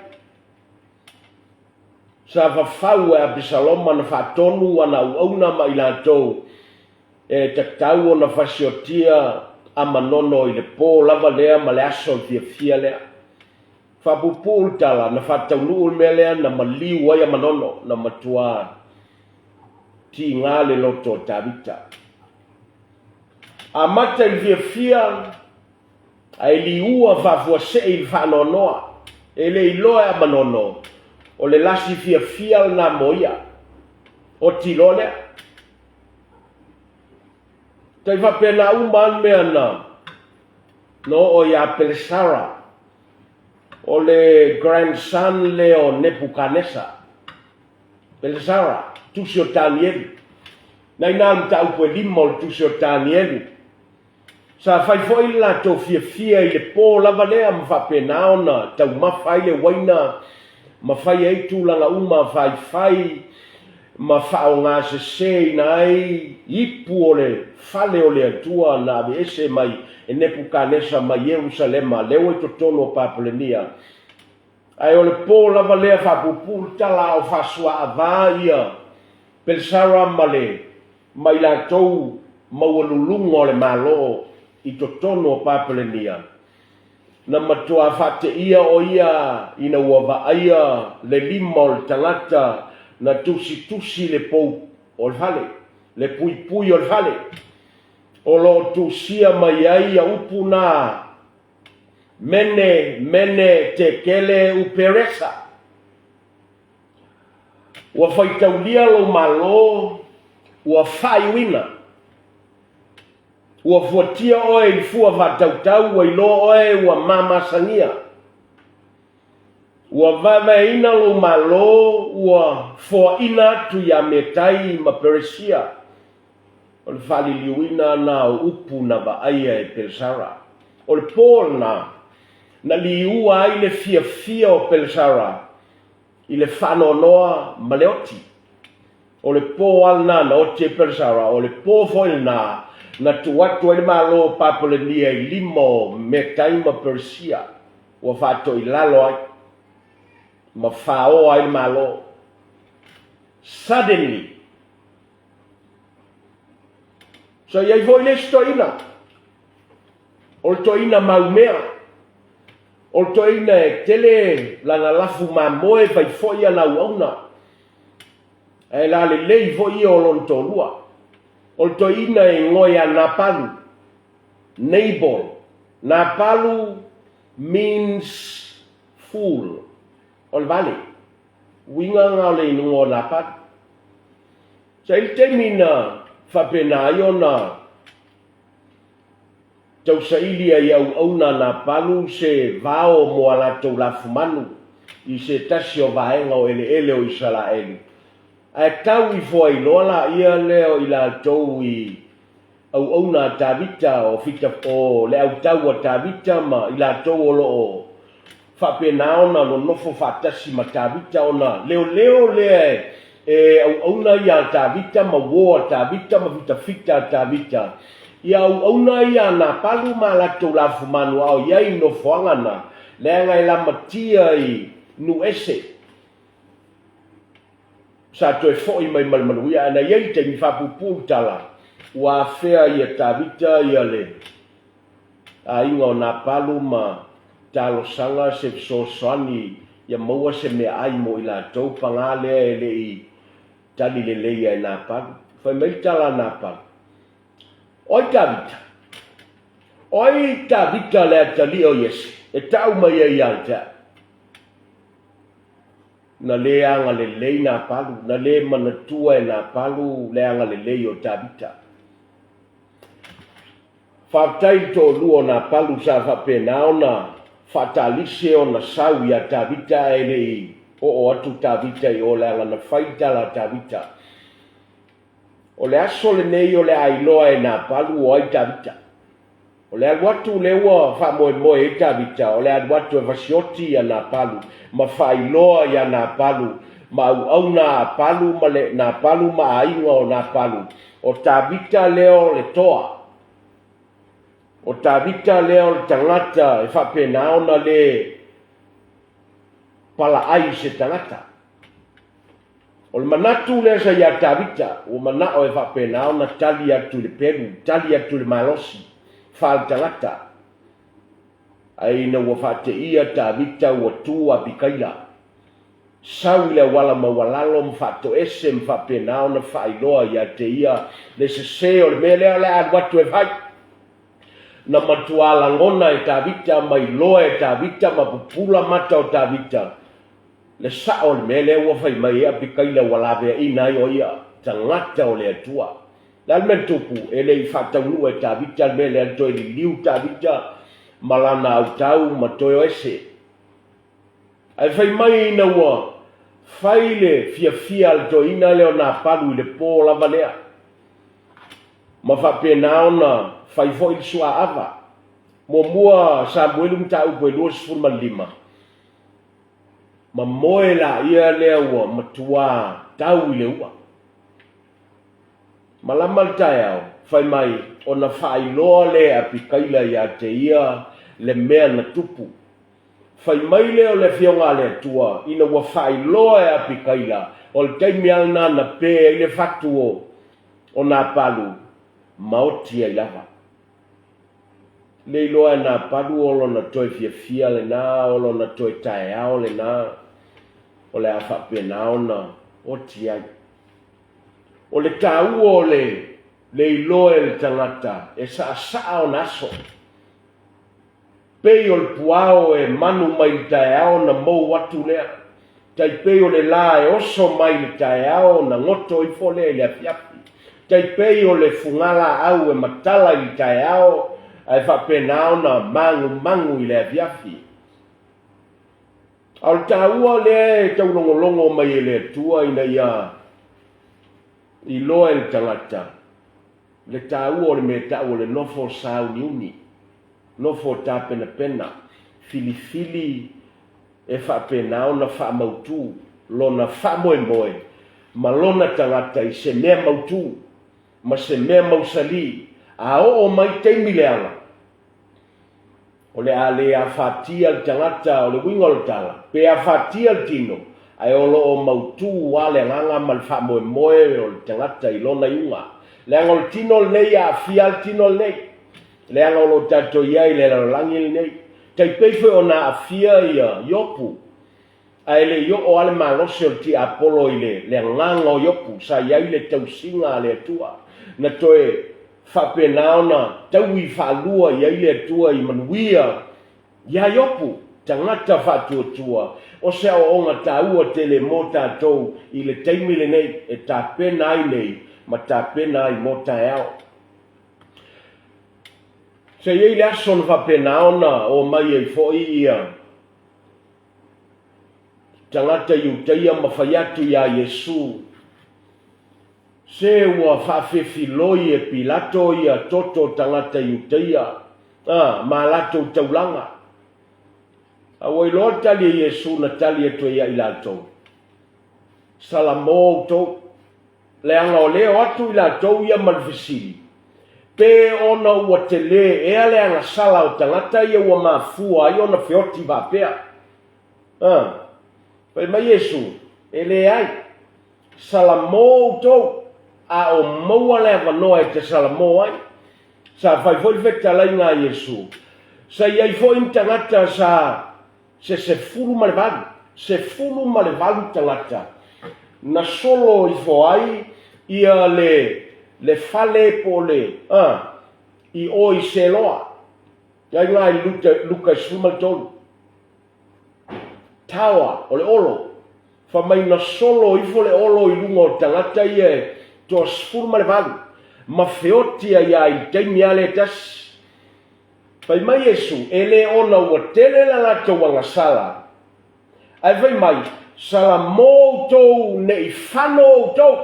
Sa whawhau e Abisaloma na whatonu ana uauna ma i lātou e taktau o na whasiotia amanono i le pō lava lea ma le aso fia lea. Whapupu tala na whataunu mea lea na maliu ai amanono na matua ti ngā le loto tāwita. A mata i fia ai liua whafua se i whanonoa e le iloa amanono o le lasi fia na moia o tilo lea. Tai whapena uman mea na no o ia Pelesara o le grandson leo Nebuchadnezzar. Pelesara, tusi o Danieli. Nai nām ta upo e lima o tusi o Danieli. Sa fai foi la to fia i le pō lava lea ma whapena ona tau mawhai le waina ma whai ei tūlanga uma fai ma whao ngā se nai ipu o le whale o le atua na ave ese mai e Nebuchadnezzar mai Jerusalema leo e totono o Papelenia. Ai o le pō lava lea whapupu tala o whasua avā ia Pelesara male mai la tau maualulunga o le malo i totono o Papelenia. Na matua whate ia o ia ina ua vaaia le lima o le tangata na tusi le pou o le hale, le pui o le hale. O lo tusia mai ai a upu nā mene te kele uperesa. Ua whaitaulia lo malo, ua whaiwina. Ua fuatia oe i fua vatautau, ua ilo oe ua mamasangia. Ua vavaina lo malo, ua foaina tu ia metai ma Persia. O le whaliliuina na o upu na vaaia e Pelesara. O le pōl na liua ai le fia o Pelesara. I le whanonoa maleoti. O le pō alna na o te Pelesara. O le pō foil na tuatu ele malo Papelenia i limo me taima Persia. Ua whato i lalo ai. Ma whao ai malo. Suddenly. So iai voi le stoina. O toina maumea. O toina e tele lana lafu mamoe vai foia na uauna. E la le lei voi o lontolua. O toina e ngoia Napalu. Nabal. Napalu means fool. O le vale. Winga ngā le inungo Napalu. Sa il te mina whapena iona tau sailia i au na Napalu se vao mo ala tau lafu manu i se tasi o vaenga o ele o Israeli. A tau i fua i lola ia leo i la tau i au na Tavita o fita o le au tau a Tavita ma i la tau o loo whapena ona no nofo whatasi ma Tavita ona leo lea e au na ia Tavita ma woa Tavita ma fita Tavita. Ia au na ia Napalu ma la tau lafu manu au iai no foangana lea ngai la matia i nu ese. Sa to e foi mai malmanuia ana iai te mi whapupu tala ua fea ia Tavita ia le a inga o Napalu ma talo sanga se soani ia maua se mea ai mo i la tau pangale e le i tali le leia e Napalu whai mai tala Napalu oi Tavita oi Tavita le atali o Yesi e tau mai e ialta na le anga le lei Napalu na le manatua e Napalu le anga le lei o Tavita whaptai to luo Napalu sa whapena ona whatalise o na sau ia Tavita e le i o atu Tavita i o le anga na whaitala Tavita o le aso le nei o le ailoa e Napalu o ai Tavita o le aluatu le ua whamoe e Tavita o le aluatu e vasioti ia Napalu ma whailoa ia Napalu ma au Napalu ma le Napalu ma ainga o Napalu o Tavita leo le toa o Tavita leo le tangata e whapena ona le pala ai se tangata o le manatu le sa ia Tavita o manao e whapena ona tali atu le Peru tali atu le Malosi whaatangata. Ai na ua whaate ia ta vita ua tua pikaila. Sau le wala mawalalo mfato ese mfapenao na whailoa ia te ia le se o le mele o le adwatu e vai. Na matuala ngona e ta vita mai loa e ta vita mapupula mata o ta vita. Le sa o le mele ua whai mai ea pikaila walave ina i o ia tangata o le atua. Lal men tupu e le i whataunu e ta vita le mele ato e li liu ta vita malana au tau matoyo ese. Ai whai mai ina ua whaile fia le to ina leo na palu i le pō lava lea. Ma whapena ona whaifo i sua ava. Mua Samuelu mta upo e 2:5. Ma moe la ia lea ua matua tau i le ua. Ma lama le tae au, whai mai ona whailoa lea pikaila ia te ia le mea na tupu. Whai mai leo le whionga le tua, ina ua whailoa ea pikaila, o le teimi alna na pē i le whatuo o nā palu, maoti ai lava. Le iloa nā palu o lona toi fia le nā, o lona toi tae ao le nā, o le awha pena ona, o ti ai. O le tāu o le iloa le tangata, e saa o naso. Pei o le puao e manu mai le tae ao na mou watu lea. Tai pei o le la e oso mai le tae ao na ngoto i fole le afiafi. Tai pei o le fungala au e matala i le tae ao ai whapena au na mangu i le afiafi. Au le tāua lea e tau longolongo mai e le tua ina ia i loa e le tangata. Le tāua o le me tau o le nofo sau ni uni. Nofo ta pena fili e whapena o na whamautu lona whamoe ma lona tangata i se mea mautu ma se mea mausali a o mai teimi leanga o le ale a whatia le tangata o le winga o le tala pe a whatia le tino ai o lo mautu wale nganga ma le whamoe o le tangata i lona iunga leanga o le tino lei a fia le tino lei le anga lo tato iai le langi nei tai peife ona afia ia yopu ai le yo o ale malose o ti apolo ile le nganga o yopu sa iai le tausinga le tua na toe whapena ona taui whalua iai le tua i manuia ia yopu tangata whatuatua o se o onga taua tele mo tatou i le teimile nei e tapena ai nei ma tapena ai mo taeao. Se iei le aso na whapena ona o mai ei fo ia. Tangata iutaia ma whaiatu ia Yesu. Se ua whawhiwhi loi e Pilato ia toto tangata iutaia. Ma lato taulanga. Awa iloa tali e Yesu na tali e to ia i lato. Salamo to. Leanga o leo atu i lato ia malfisili. Pe ona ua tele e ale anga sala o tangata ia ua mafua ai ona feoti vapea. Pai mai Yesu, ele ai, salamo tau, a o maua le avanoa e te salamo ai. Sa fai foi veta lai ngā Yesu. Sa iai foi tangata sa se fulu malevalu. Se fulu malevalu tangata. Na solo i fo ai, ia le fale po le i o i se loa. Ia ngā i luka sumal tolu. Tawa o le olo. Fa mai na solo i fo le olo i lunga o tangata ia to sfuru ma le valu. Ma feotia ia i teimi ale tas. Fai mai Yesu, ele ona ua tele la ngata wanga sala. Ai fai mai, sala mō tou ne i whano tou.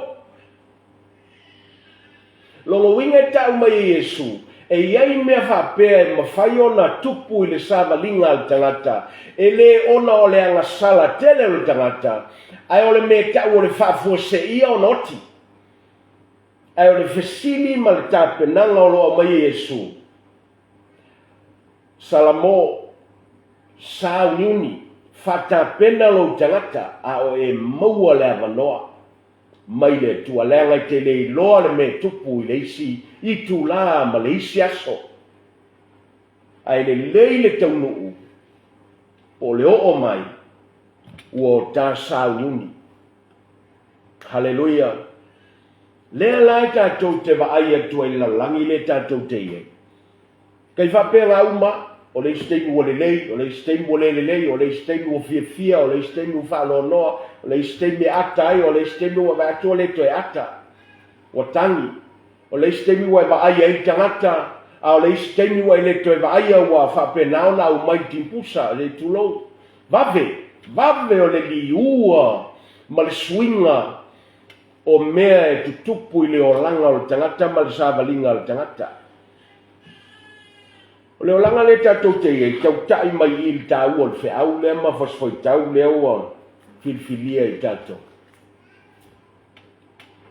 Longo winga tau mai Yesu, e iai mea whapea e mawhai ona tupu i le sāmalinga al tangata, e le ona o le anga sala tele o le tangata, ai o le mea tau o le whafua se ia o noti. Ai o le fesili ma le tāpenanga o loa mai Yesu. Salamo, sāu niuni, whatapena lo tangata, a o e maua le avanoa. Mai le tua lenga te le loa le me tupu i le isi, i tu la ma le isi aso. ai le taunuu o le o mai ua ta sauni. Haleluia. Lea lai tātou te vaai atu ai lalangi le tātou te iei. Kai whapea uma, o le isteimu o le lei, o le isteimu o le lei, o le isteimu o fia, o le isteimu o whalonoa, o le isteimu e ata ai, o le isteimu o atua le to e ata, o tangi, o le isteimu o vaai ai tangata, o le isteimu o le to e vaai au a whapea naona au mai timpusa, le tulou. Vave o le liua, ma le swinga, o mea e tutupu i le olanga o le tangata ma le sāwalinga o le tangata. O le olanga le tātou te iei, tau tai mai i le tāua o le whiau lea ma fasfoi tau lea ua filfilia i tātou.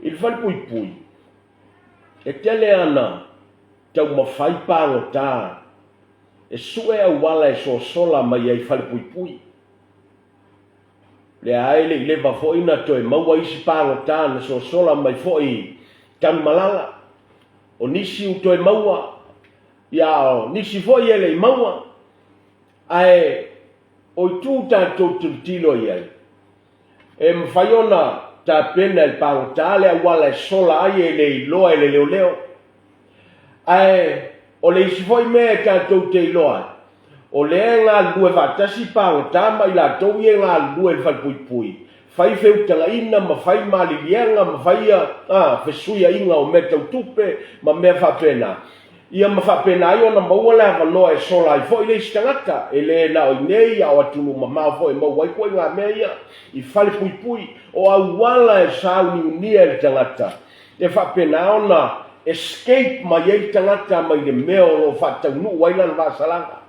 I le whanpui, e tele ana tau mawhai pāngo tā, e sue au wala e so sola mai ai whanpui. Le aile i lewa foina to e maua isi pāngo tā na so sola mai foi tanu malala. O nisi u to e maua, ia o nisi foi ele i maua, ai o i tū tātou tilo i ai. E mwhaiona tā pena i pāngo tā le awala e sola ai e le i loa e le leo leo. Ai o le isi foi mea tātou te i loa. O le ngā lue whatasi pāngo tāma i la tau i ngā lue whalpuipui. Whai whiutanga ina, ma whai malilianga, ma whai whesuia inga o me tau tupe, ma mea whapena. Ia ma whapena ai ona maua le wanoa e sola i fo i le istangata, e le na o nei au atulu ma maa fo e maua i koe ngā mea ia, i whalipuipui, o au wala e sauni unia e tangata. E whapena ona escape ma i tangata ma i le mea o lo whatau nu wailan vasalanga.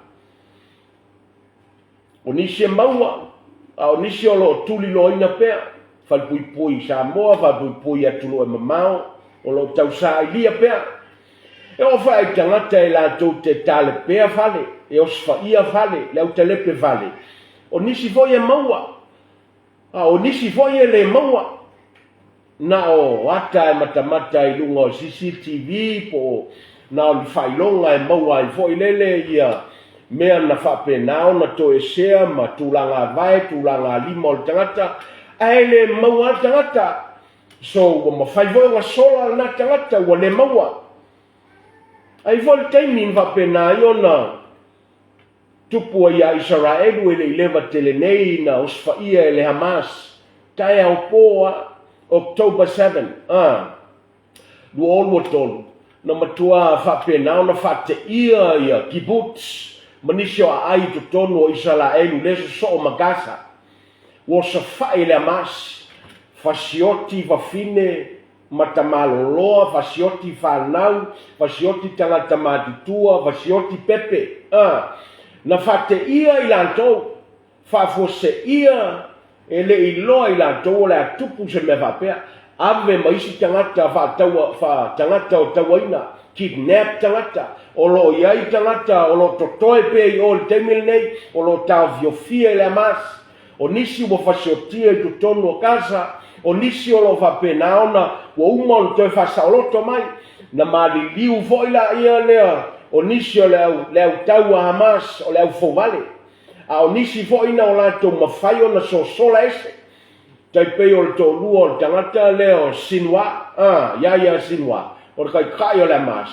O nisi e maua, o nisi o lo tuli lo ina pea, whalpuipui sa moa, whalpuipui atulu e mamao, o lo tau sa ilia pea. E o whai tangata e la tau te tale pea vale, e o sfa ia vale, le au telepe vale. O nisi foi e maua, o nisi foi e le maua, na o ata e matamata i lunga o CCTV, po na o li whailonga e maua i foi lele ia, mea na whapenao na to e sea ma tūlanga vai, tūlanga lima o le tangata, ai le maua tangata. So, wa mawhaivoe wa sola na tangata, wa le maua. Ai vol taimi whapenao i ona tupua ia Israelu e le ilewa tele nei na osfaia e le Hamas. Tai au poa, October 7, Luolua tolu, na matua whapenao na whate ia kibbutz, manisi o ai to tonu o Israelu leso so o Magasa. Wo sa whae le Hamas, fasioti wafine matamaloloa, fasioti whanau, fasioti tangata matitua, fasioti pepe. Na whate ia i lantou, whafose ia e le iloa i lantou le atupu se me whapea, ave maisi tangata tangata o tawaina, kidnap tangata, o lo iai tangata, o lo totoe pe i o le temil nei, o lo tau viofia le Hamas, o nisi wo fasiotia i tutonu o kasa, o nisi o lo whapenaona, wo umon toi whasaoloto mai, na mali liu voila ia lea, o nisi o leu tau a Hamas, o leu fovale, a o nisi voina o lato mawhaio na so sola ese, tai pei o le tō lua o le tangata leo Sinwa, ia Sinwa, o le kai o le Hamas,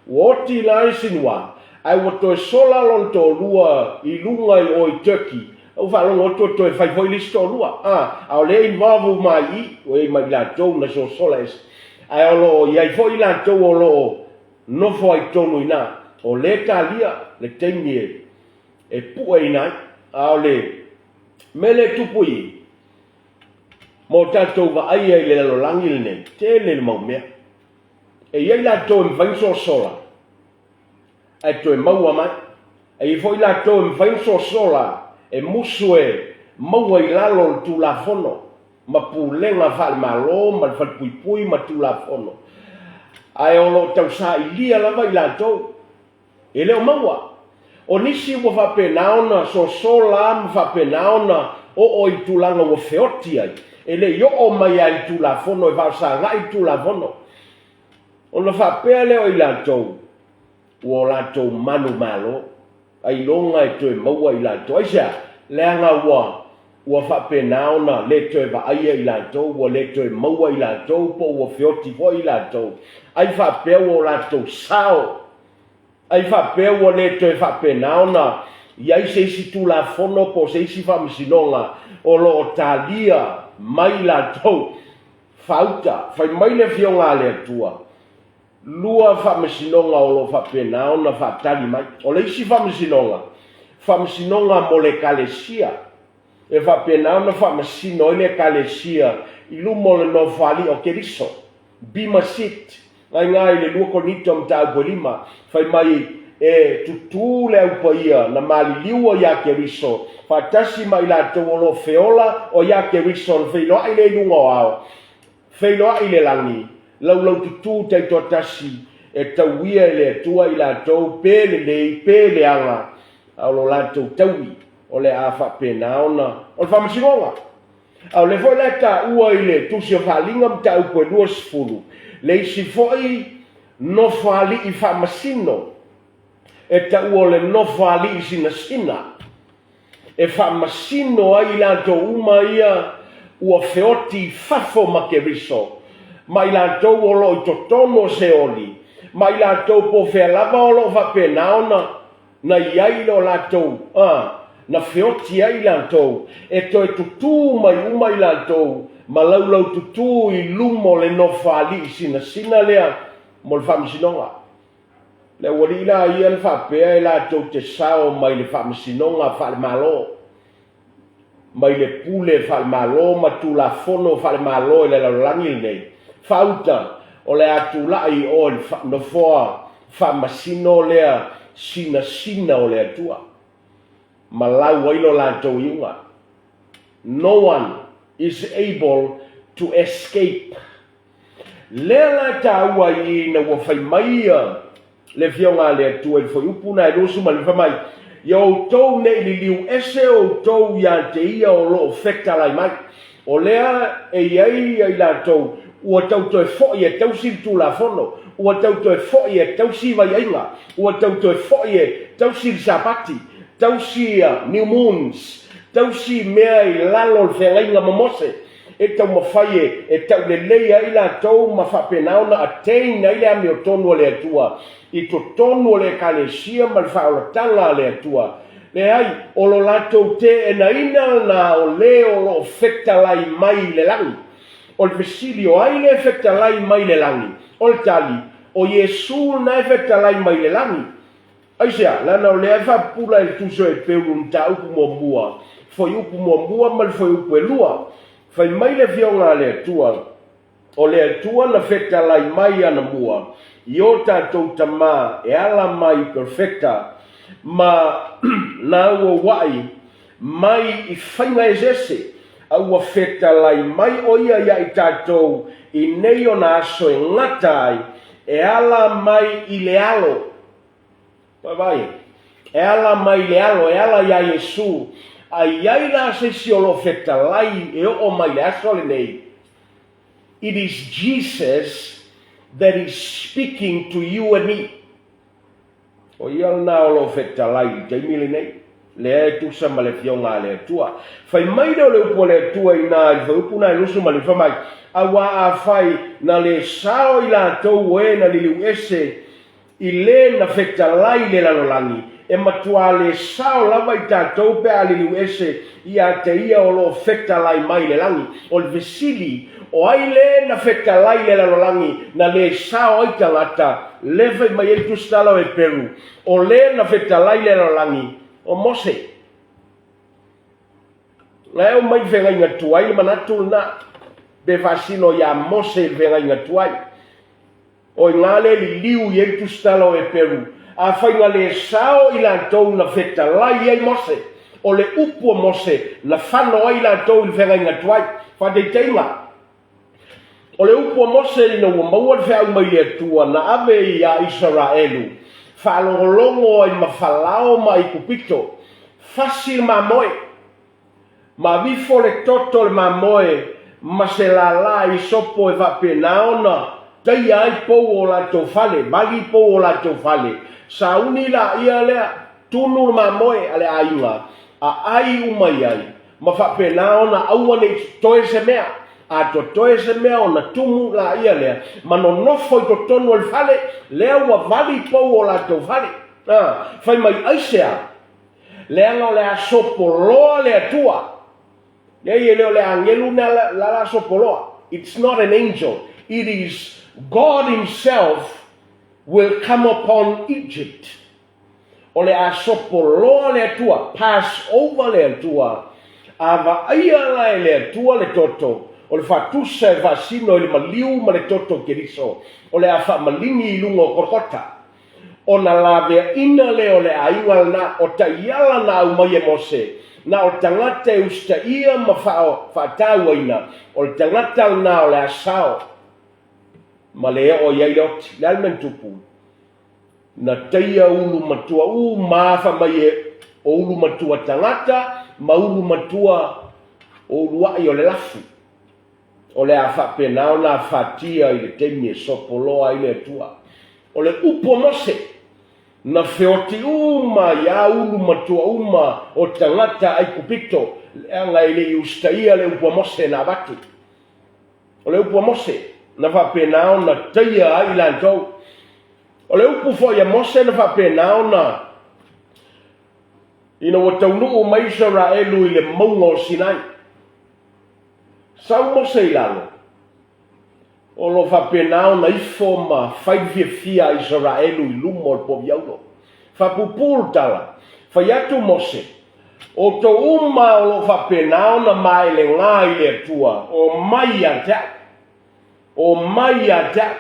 o oti lai Sinwa, ai o toi sola lon tō lua i lunga i o i Turkey, o whalonga o tō toi whaifoi listo lua, a o le involve mai I, o e mai la tō na so sola ese, ai o lo iai foi la tō o lo no foi tonu ina, o le talia, le teimi e pua ina, a o le mele tupui, mo tātou wa aia I le lolangi le nei, te le mau mea. E iai la tō mwhainso sola, e tō e maua mai, e I foi la tō mwhainso sola, e musu e maua I lalo le tū la fono, ma pulenga whale malo, ma whale puipui, ma tū la fono. Ai o lo tau sa I lia lava I la tō, e leo maua. O nisi wa whapenaona, so sola ma whapenaona, o I tūlanga wa feoti ai. E le yo o mai ai tu la fono e va sa ngai tu la fono. O na fa pe leo I la tou. O la tou manu malo ai longa e toe maua i latou aisea le anga ua whapenaona le toe vaaia i latou ua le toe maua i latou po ua feoti foi i latou ai whapea o latou sao ai whapea ua le toe whapenaona iai se isi tulafono po se isi whamisinonga o lo talia mai latou fauta fai mai le fionga le atua lua whamisinonga o lo whapenaona whatali mai o le isi whamisinonga mo le kalesia e whapenaona whamasino i le kalesia i lumo le no whali o Keriso bima sit ai ngai le lua konito mtau polima fai mai e tutu le upaia na maliliua ia Keriso fatasi mai latou o lo feola o ia Keriso le feiloa i le lunga o ao feiloa i le langi lau tutu te totasi e tauia le atua i latou pele le pele anga au lo latou taui o le a whapenaona o le whamasingonga au le foi le ta ua i le tusi o whalinga mta upo e lua sifuru le isi foi no whali i whamasino e ta ua le no whali i sina e whamasino ai latou uma ia ua feoti fafo ma Keriso mai latou o lo i totono se oli mai latou po fea lava o lo whapenaona na iai lo latou na feoti ai latou e toe tutu mai uma i latou ma laulau tutu i lumo le no whali i sina lea mo le whamisinonga le wali la ia le whapea e latou te sao mai le whamisinonga whale malo mai le pule whale malo ma tu la fono whale malo e le laulangi nei fauta o le atu lai o le no foa whamasino lea sina o le atua ma lau wailo latou iunga no one is able to escape lea la taua i na ua fai mai le fionga le atua i foi upuna e lusu ma le whamai ia outou nei liliu ese outou ia te ia o lo fekta lai mai o lea e iai ai latou ua tautoe fo'i e tausi tulafono ua tautoe fo'i e tausi vaiaiga ua tautoe fo'i e tausi sabati tausi new moons tausi mea i lalo le feagaiga momose e taumafai e taulelei ai latou ma fa'apenaona ateina ai le ameotonu o le atua i totonu o le ekalesia ma le fa'aolataga a le atua leai o lo latou te enaina na o lē o lo'o fetalai mai le lagi o le fesili o ai le fetalai mai le lagi o le tali o Iesu na e fetalai mai le lagi aisea lana o lea e fa'apula i le tuso e peulu nta upu muamua foi upu muamua ma le foi upu e lua fai mai le fionga le atua o le atua na fetalai mai ana mua i o tatou tamā e ala mai perfecta ma na ua wai mai i whainga e zese a ua fetalai mai o ia ia i tatou i nei o na aso e ngata ai e ala mai i le alo vai e ala mai le alo e ala ia Iesu ai ai la se si o lo fetalai e o mai le aso le nei it is Jesus that is speaking to you and me o ia na o lo fetalai te mili nei le e tu sa ma le fionga le tua fai mai le upo le tua i na i fai upu na i lusu ma le famai a wa a fai na le sao i la tau e na li liu ese i le na fetalai le lalolangi e matua le sao lava i tatou pe a li liu ese i a te ia o lo fetalai mai le langi o le vesili o ai le na fetalai le lalolangi na le sao ai tangata le fai mai e tu stalo e Peru o le na fetalai le lalolangi o Mose la o mai venga inga tuai manatu na be fasino ya Mose venga inga tuai o ngale li liu ye tu stalo e Peru a fai ngale sao i la tou na fetalai ai Mose o le upo Mose la fano ai la tou venga inga tuai fa de teima o le upo Mose i no maua fe au mai le tua na ave ya Israelu fa longo ai mafalao mai kupito fasil mamoe ma vifo le toto le mamoe ma se la la i sopo e va penaona tai ai pou o la tau fale bagi pou o la tau fale sa uni la ia lea tunu ma moe ale ainga a ai umai ai ma fa pena ona aua nei toe se mea a to toe se mea ona tumu la ia lea ma no nofo i to tonu al fale lea ua vali pou o la tau fale fai mai aisea lea ngau lea sopoloa lea tua lea leo lea angelu na la sopoloa. It's not an angel, it is God himself will come upon Egypt. O le a sopoloa le tua, pass over le tua, ava aia lai le tua le toto, o le fatusa e vasino le maliu ma le toto keriso, o le a fa malini i lungo korkota, o na lave ina le o le a inga na, o ta iala na umai e Mose, na o tangata e usta ia ma whaataua ina, o le tangata na o le asao, ma le o iai leoti, le almen tupu, na teia ulu matua maafa mai e o ulu matua tangata ma ulu matua o luai o le lafu o le a whapena o na whatia i le temi e sopoloa i le tua o le upo Mose na whioti uma ia ulu matua uma o tangata ai kupito anga i le ustaia le upo Mose na watu o le upo Mose na whapena o na teia ai lantou. O le upu fo ia Mose na whapena ona ina o taunu o mai Israelu i le maunga o Sinai. Sau Mose i lalo. O lo whapena ona ifo ma whaifia Israelu i lumo o po viaulo. Whapupul tala. Whaiatu Mose. O to uma o lo whapena ona mai le ngā i le tua. O mai a tau. O mai a tau.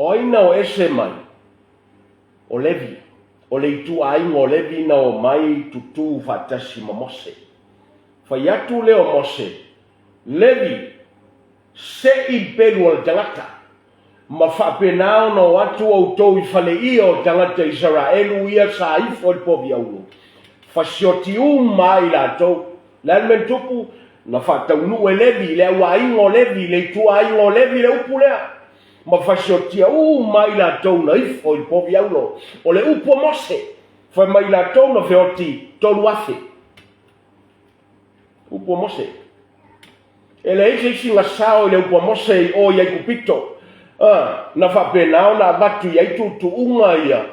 O ina o ese mai, o Levi, o le itu ainga o Levi na o mai tutu fatasi ma Mose. Fai atu leo Mose, Levi, se i pelu o tangata, ma whapenao na o atu au tau i fale ia o tangata Israelu ia sa ifo i povi aulu. Fasioti mai la tau, lalmen tupu, na whataunu e Levi, le ua ainga o Levi, le itu ainga o Levi, le upu lea. Ma fasiotia mai la tau na ifo i povi aulo. O le upo Mose, fai mai la tau na feoti tolu afe. Upo Mose. E le isi nga sao i le upo Mose o iai kupito. Na whapenao na batu iai tutu unga ia.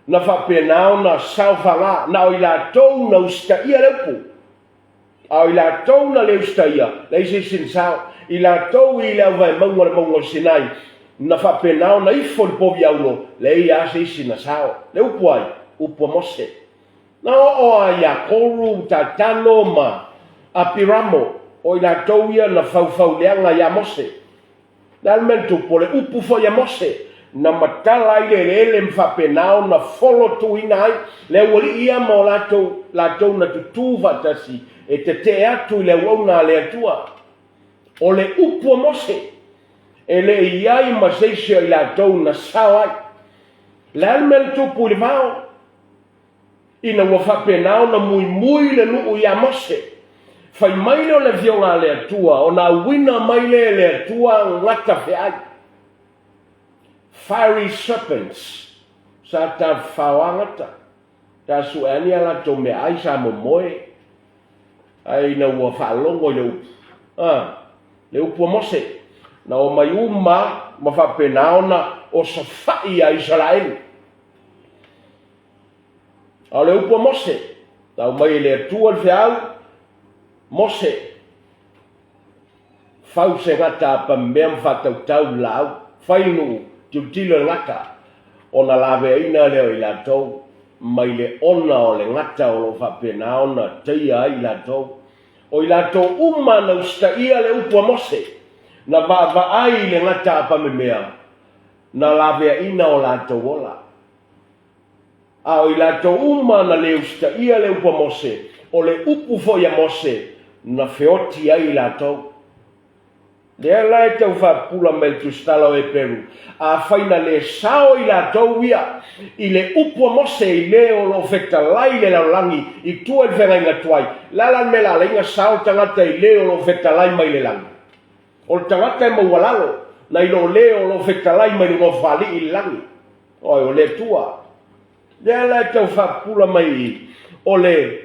Na whapenao na sao whanga. Na o i la tau na usta ia le upu. A i la tau na le usta ia. Le isi sao. I la tau i le au vai maunga Sinai. Na whapenao na ifo li povi aulo, le ia se isi na sao, le upo ai, upo Mose. Na o a ia koru tatano ma apiramo, o ina tauia na fau leanga ia Mose. Na almentu po le upu fo ia Mose, na matala i le mwhapenao na folo tu ina ai, le wali ia mo latou na tutu vatasi, e te atu i le wauna le atua. O le upo Mose, e le iai ma seisia i la tau na sao ai. Le almen tupu li vao, ina ua whapenao na mui le nuu ia Mose. Fai maile o le vionga le atua, o na wina maile le atua ngata ai. Fiery serpents, sa ta whawangata, ta suani ala to me ai sa momoe, ai na ua whalongo le upu. Le upu Mose. Na o mai uma ma whapenao na o sa whai a Israel. A le upo Mose, na o mai le atua le whiau, Mose, whau se ngata pa mea mwhatautau lau, whainu tiutilo ngata, o na lawe ina leo i la tau, mai le ona o le ngata o lo whapenao na teia i la tau. O i la tau uma na usta ia le upo Mose, na va ai le ngata pa me mea, na lawe ina o la tau ola. A o i la tau uma na le usta ia le upo Mose, o le upu fo ia Mose, na feoti ai la tau. Le lai tau whapula me tu stala o e Peru. A whaina le sao i la tau ia, i le upo Mose i le o lo fekta lai le laulangi, i tua i whenga inga tuai. Lalan me la le inga sao tangata i le o lo fekta lai mai le langi. O tangata e maualalo, na ilo leo lo fektalai mai ni ngofali i langi. O le tua. Lea la tau whapula mai o le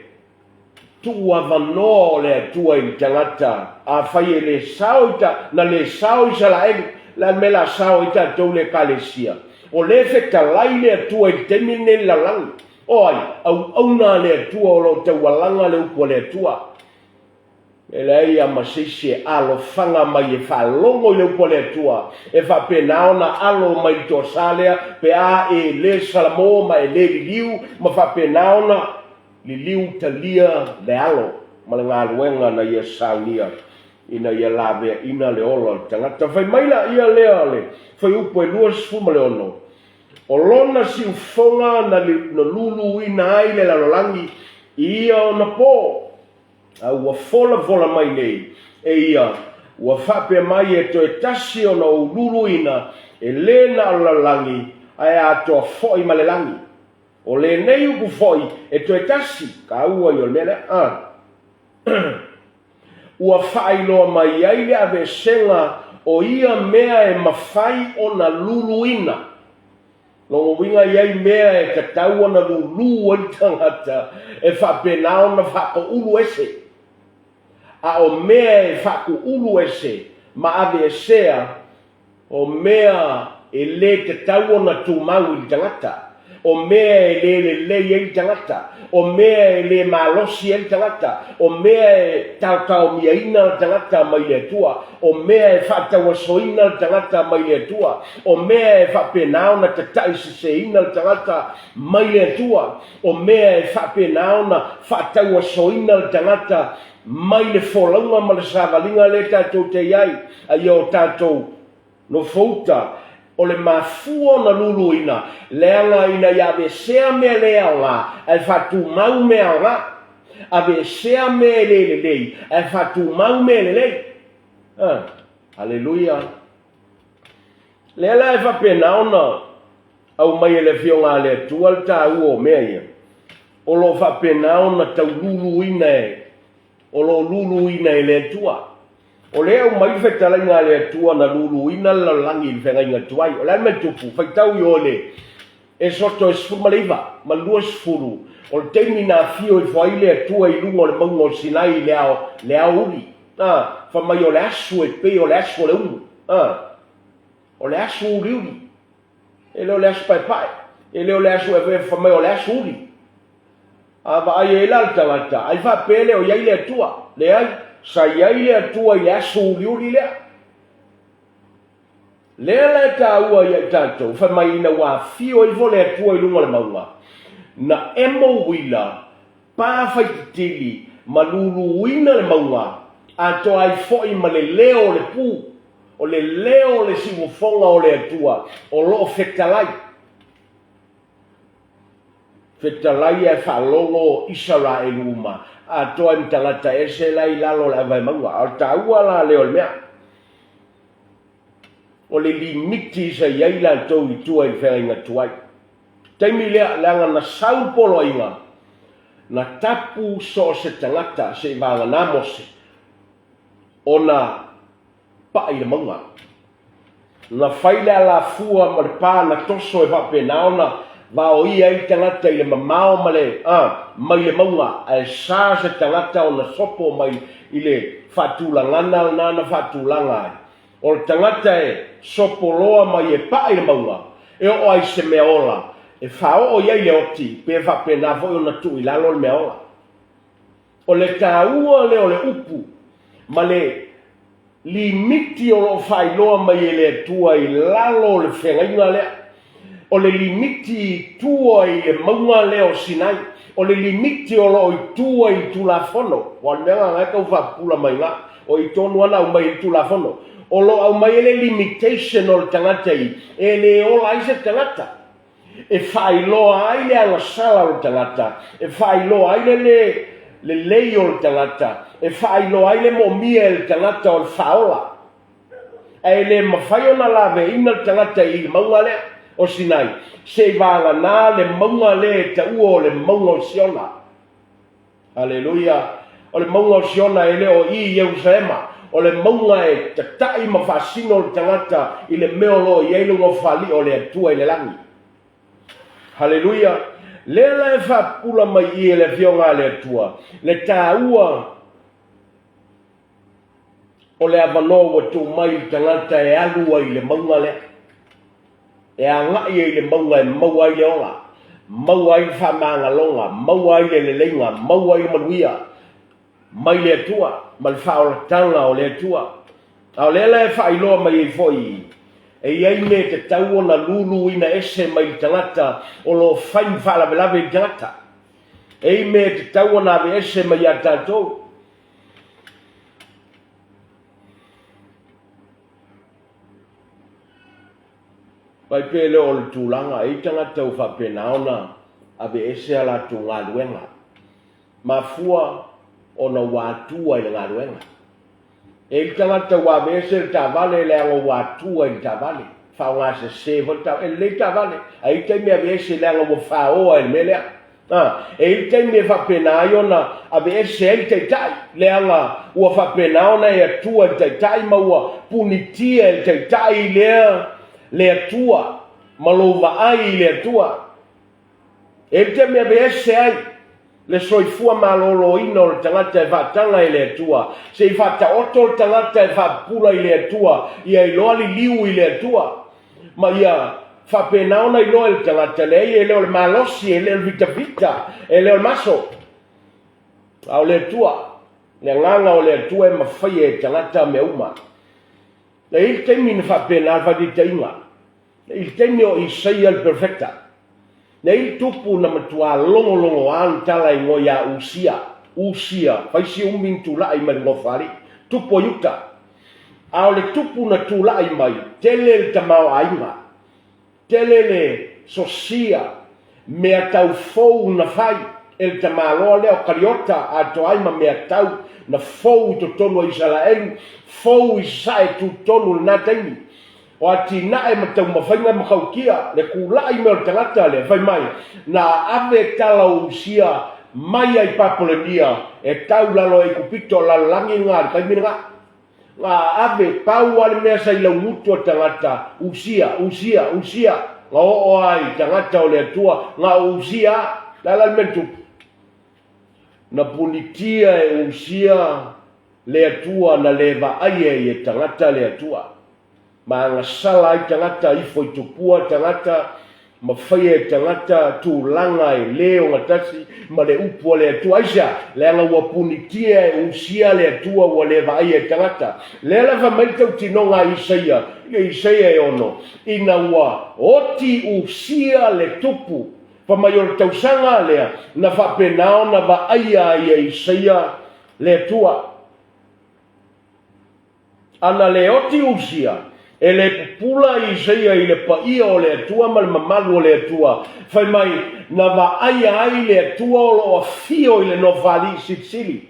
tua vanoa o le atua i tangata a whai e le sao ita na le sao i salaeli la me la sao ita tau le kalesia o le whetalai le atua i temine la langi o ai au auna le atua o lo tau walanga le upo le atua e le ai a masisi alo whanga mai e whalongo i le upo le atua e whapenao na alo mai to salea pe a e le salamo ma e le liu ma whapenao na li liu talia le alo ma le ngā luenga na ia saunia ina ia lawe ina le ola tangata whai maila ia lea le whai upo e lua sifuma le ono o lona si ufonga na lulu ina ai le lalolangi ia o na po a ua fola mai nei e ia ua whape mai e to e tasi o na lulu ina e le na lalolangi ai atoa foi ma le langi o le nei upu foi e to e tasi ka ua i o mele ua whailoa mai ai le ave senga o ia mea e mawhai o na luluina longo winga iai mea e katau na lulu o tangata e whapenao na whako ulu ese a o mea e whako ulu ese ma ave sea o mea e le katau na tumau i tangata o mea e le i tangata, o mea e le malosi i tangata, o mea e tau mia ina tangata mai le tua, o mea e whatawa soina tangata mai le tua, o mea e whapenao na tatai se ina tangata mai le tua, o mea e whapenao na whatawa soina tangata mai le wholaunga ma le savalinga le tātou te iai, a o tātou no fouta, o le mafua na luluina leanga ina ia ve sea me leanga e fatu mau me anga ave sea me le e fatu mau me le haleluya lela e fa pena ona au mai le fionga le tual ta o me o lo fa pena ona ta luluina o lo luluina le tua o leo mai fetala ngā le atua na lulu ina la langi i whenga inga tuai. O lea me tupu, whaitau i ole. E soto e sfuru maleiva, ma lua sfuru. O le teimi nā fio i whai le atua i lungo le maungo o sinai le au uli. Whamai o le asu e pe o le asu o le unu. O le asu uli uli. E leo le asu pai pai. E leo le asu e whamai o le asu uli. Ava ai e lalta lata. Ai wha pele o iai le atua. Le ai. Sa iai le atua i asu uliuli lea. Lea le ta ua i tātou, wha mai ina wā fio i vo le atua i lunga le maunga. Na emo wila, pāwhai tili, ma lulu ina le maunga, a to ai foi ma le leo le pū, o le leo le simufonga o le atua, o lo fetalai. Fetalai e whalongo Israel uma. A toa mi tangata e se lai lalo la vai maua. Al taua la leo le mea. O le limiti sa iai la tau i tua i whera inga tuai. Taimi lea leanga na sau polo inga. Na tapu so se tangata se vanga namose. O na pa i le maua. Na whaile ala fua ma le pā na toso e wape naona. Va o ia i tangata i le mamao ma le mai le maunga e sa se tangata o na sopo mai i le whatulangana o nana whatulanga ai. O le tangata e sopo loa mai e pa i le maunga e o ai se mea ola e whao o iai le oti pe whape na voi o na tu i lalo le mea ola. O le tāua le o le upu ma le limiti o lo whailoa mai e le tua i lalo le whengainga lea. O le limiti tua i le maunga leo sinai. O le limiti o lo i tua i tulafono. Wa nenga ngai kau whapula mai ngā. O i tonu ana au mai i tulafono. O lo au mai le limitation o le tangata i. E le ola i se tangata. E whailoa ai le angasala o le tangata. E whailoa ai le lei o le tangata. E whailoa ai le momia le tangata o le whaola. E le mawhaiona lawe ina le tangata i maunga lea. O sinai, se vanga nā le maunga le ta ua o le maunga o siona. Haleluia. O le maunga o siona e leo i Yerusalema. O le maunga e ta tai ma whasino le tangata i le meolo i eilungo whali o le atua i le langi. Haleluia. lela e whapula mai i le fionga le atua, le tāua o le avanoa tō mai tangata e alua i le maunga le, e angai i le maunga e maua i le onga, maua i whamanga longa, maua i le lenga, maua i le manuia, mai le atua, ma le whaoratanga o le atua, au lela e whailoa mai e foi, e iai me te tau na lulu ina ese mai tangata o lo whain whalawelawe i tangata. E me te tau na ave ese mai a tātou. Pai pele o le tūlanga, e tangata u whapenaona ave ese ala tu ngā luenga. Ma fua o na wātua i ngā luenga. E tangata wa ese ta vale le anga wātua i ta vale. Whaonga se sevo ta, e le ta vale. E te mea ese le anga whaoa i melea. E te me whapenao na ave ese e te tai le anga ua whapenao na e atua te tai ma ua punitia e te tai le atua ma lo ai le atua. E te me ave ese ai le soifua malolo ina o le tangata e whatanga i le atua. Se i whata oto le tangata e whapula i le atua, ia i loa li liu i le atua. Ma ia whapenaona i loa le tangata le e leo le malosi, e leo le vita, e leo le maso. Au le atua, le nganga o le atua e mawhai e tangata me uma. Le il temi ni whapena whadita inga. Le il temi o Isaia il perfecta. Nei tupu na matua longo an tala i ngoia usia, faisi umin tula i mai ngofari, tupu yuta. Au le tupu na tula i mai, tele le tamau ainga, tele le sosia, mea tau fou na fai, el tamaloa leo kariota a to aima mea tau, na fou to tonu i Israelu, fou i sae tu tonu na taimi. O ati nae matau mawhainga makaukia, le kulai mea o tangata le, whai mai, na ave tala usia, mai ai papolenia, e tau lalo e kupito lalo langi ngā, kai mina ngā ave pau ale mea sa ila umutu o tangata, usia, ngā o ai tangata o le atua, ngā usia, lala mentu. Na punitia e usia le atua na leva aie e tangata le atua. Ma nga sala i tangata i foi tupua tangata ma whai e tangata tūlanga e leo ngatasi ma le upua le atua aisa le anga ua punitia e usia le atua ua le vai e tangata le la whamaitau tinonga Isaia e ono ina ua oti usia le tupu whamaiora tausanga lea na whapenao na va aia e Isaia le atua ana le oti usia e le pupula i Isaia i le paia o le atua ma le mamalu o le atua. Whai mai, na wa aia ai le atua o lo a fio i le novali sitsili.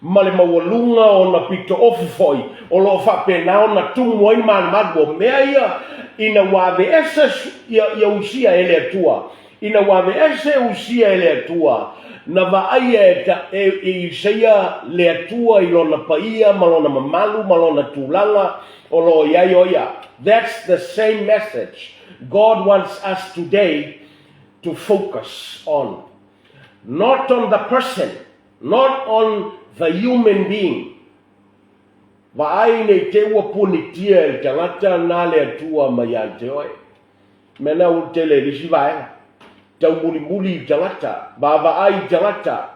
Ma le mawalunga o na pito ofu foi, o lo whapena o na tumu ai man madwo. Mea ia, ina wawe ese ia usia e le atua. Ina wawe ese usia e le atua. Na wa aia e Isaia le atua i lona paia, ma lona mamalu, ma lona tūlanga, o ya. That's the same message God wants us today to focus on. Not on the person, not on the human being. Wa ai nei te ua punitia e tangata nā le atua mai ante oe. Mena u tele risi vaenga. Tau muli i tangata, wa ai tangata.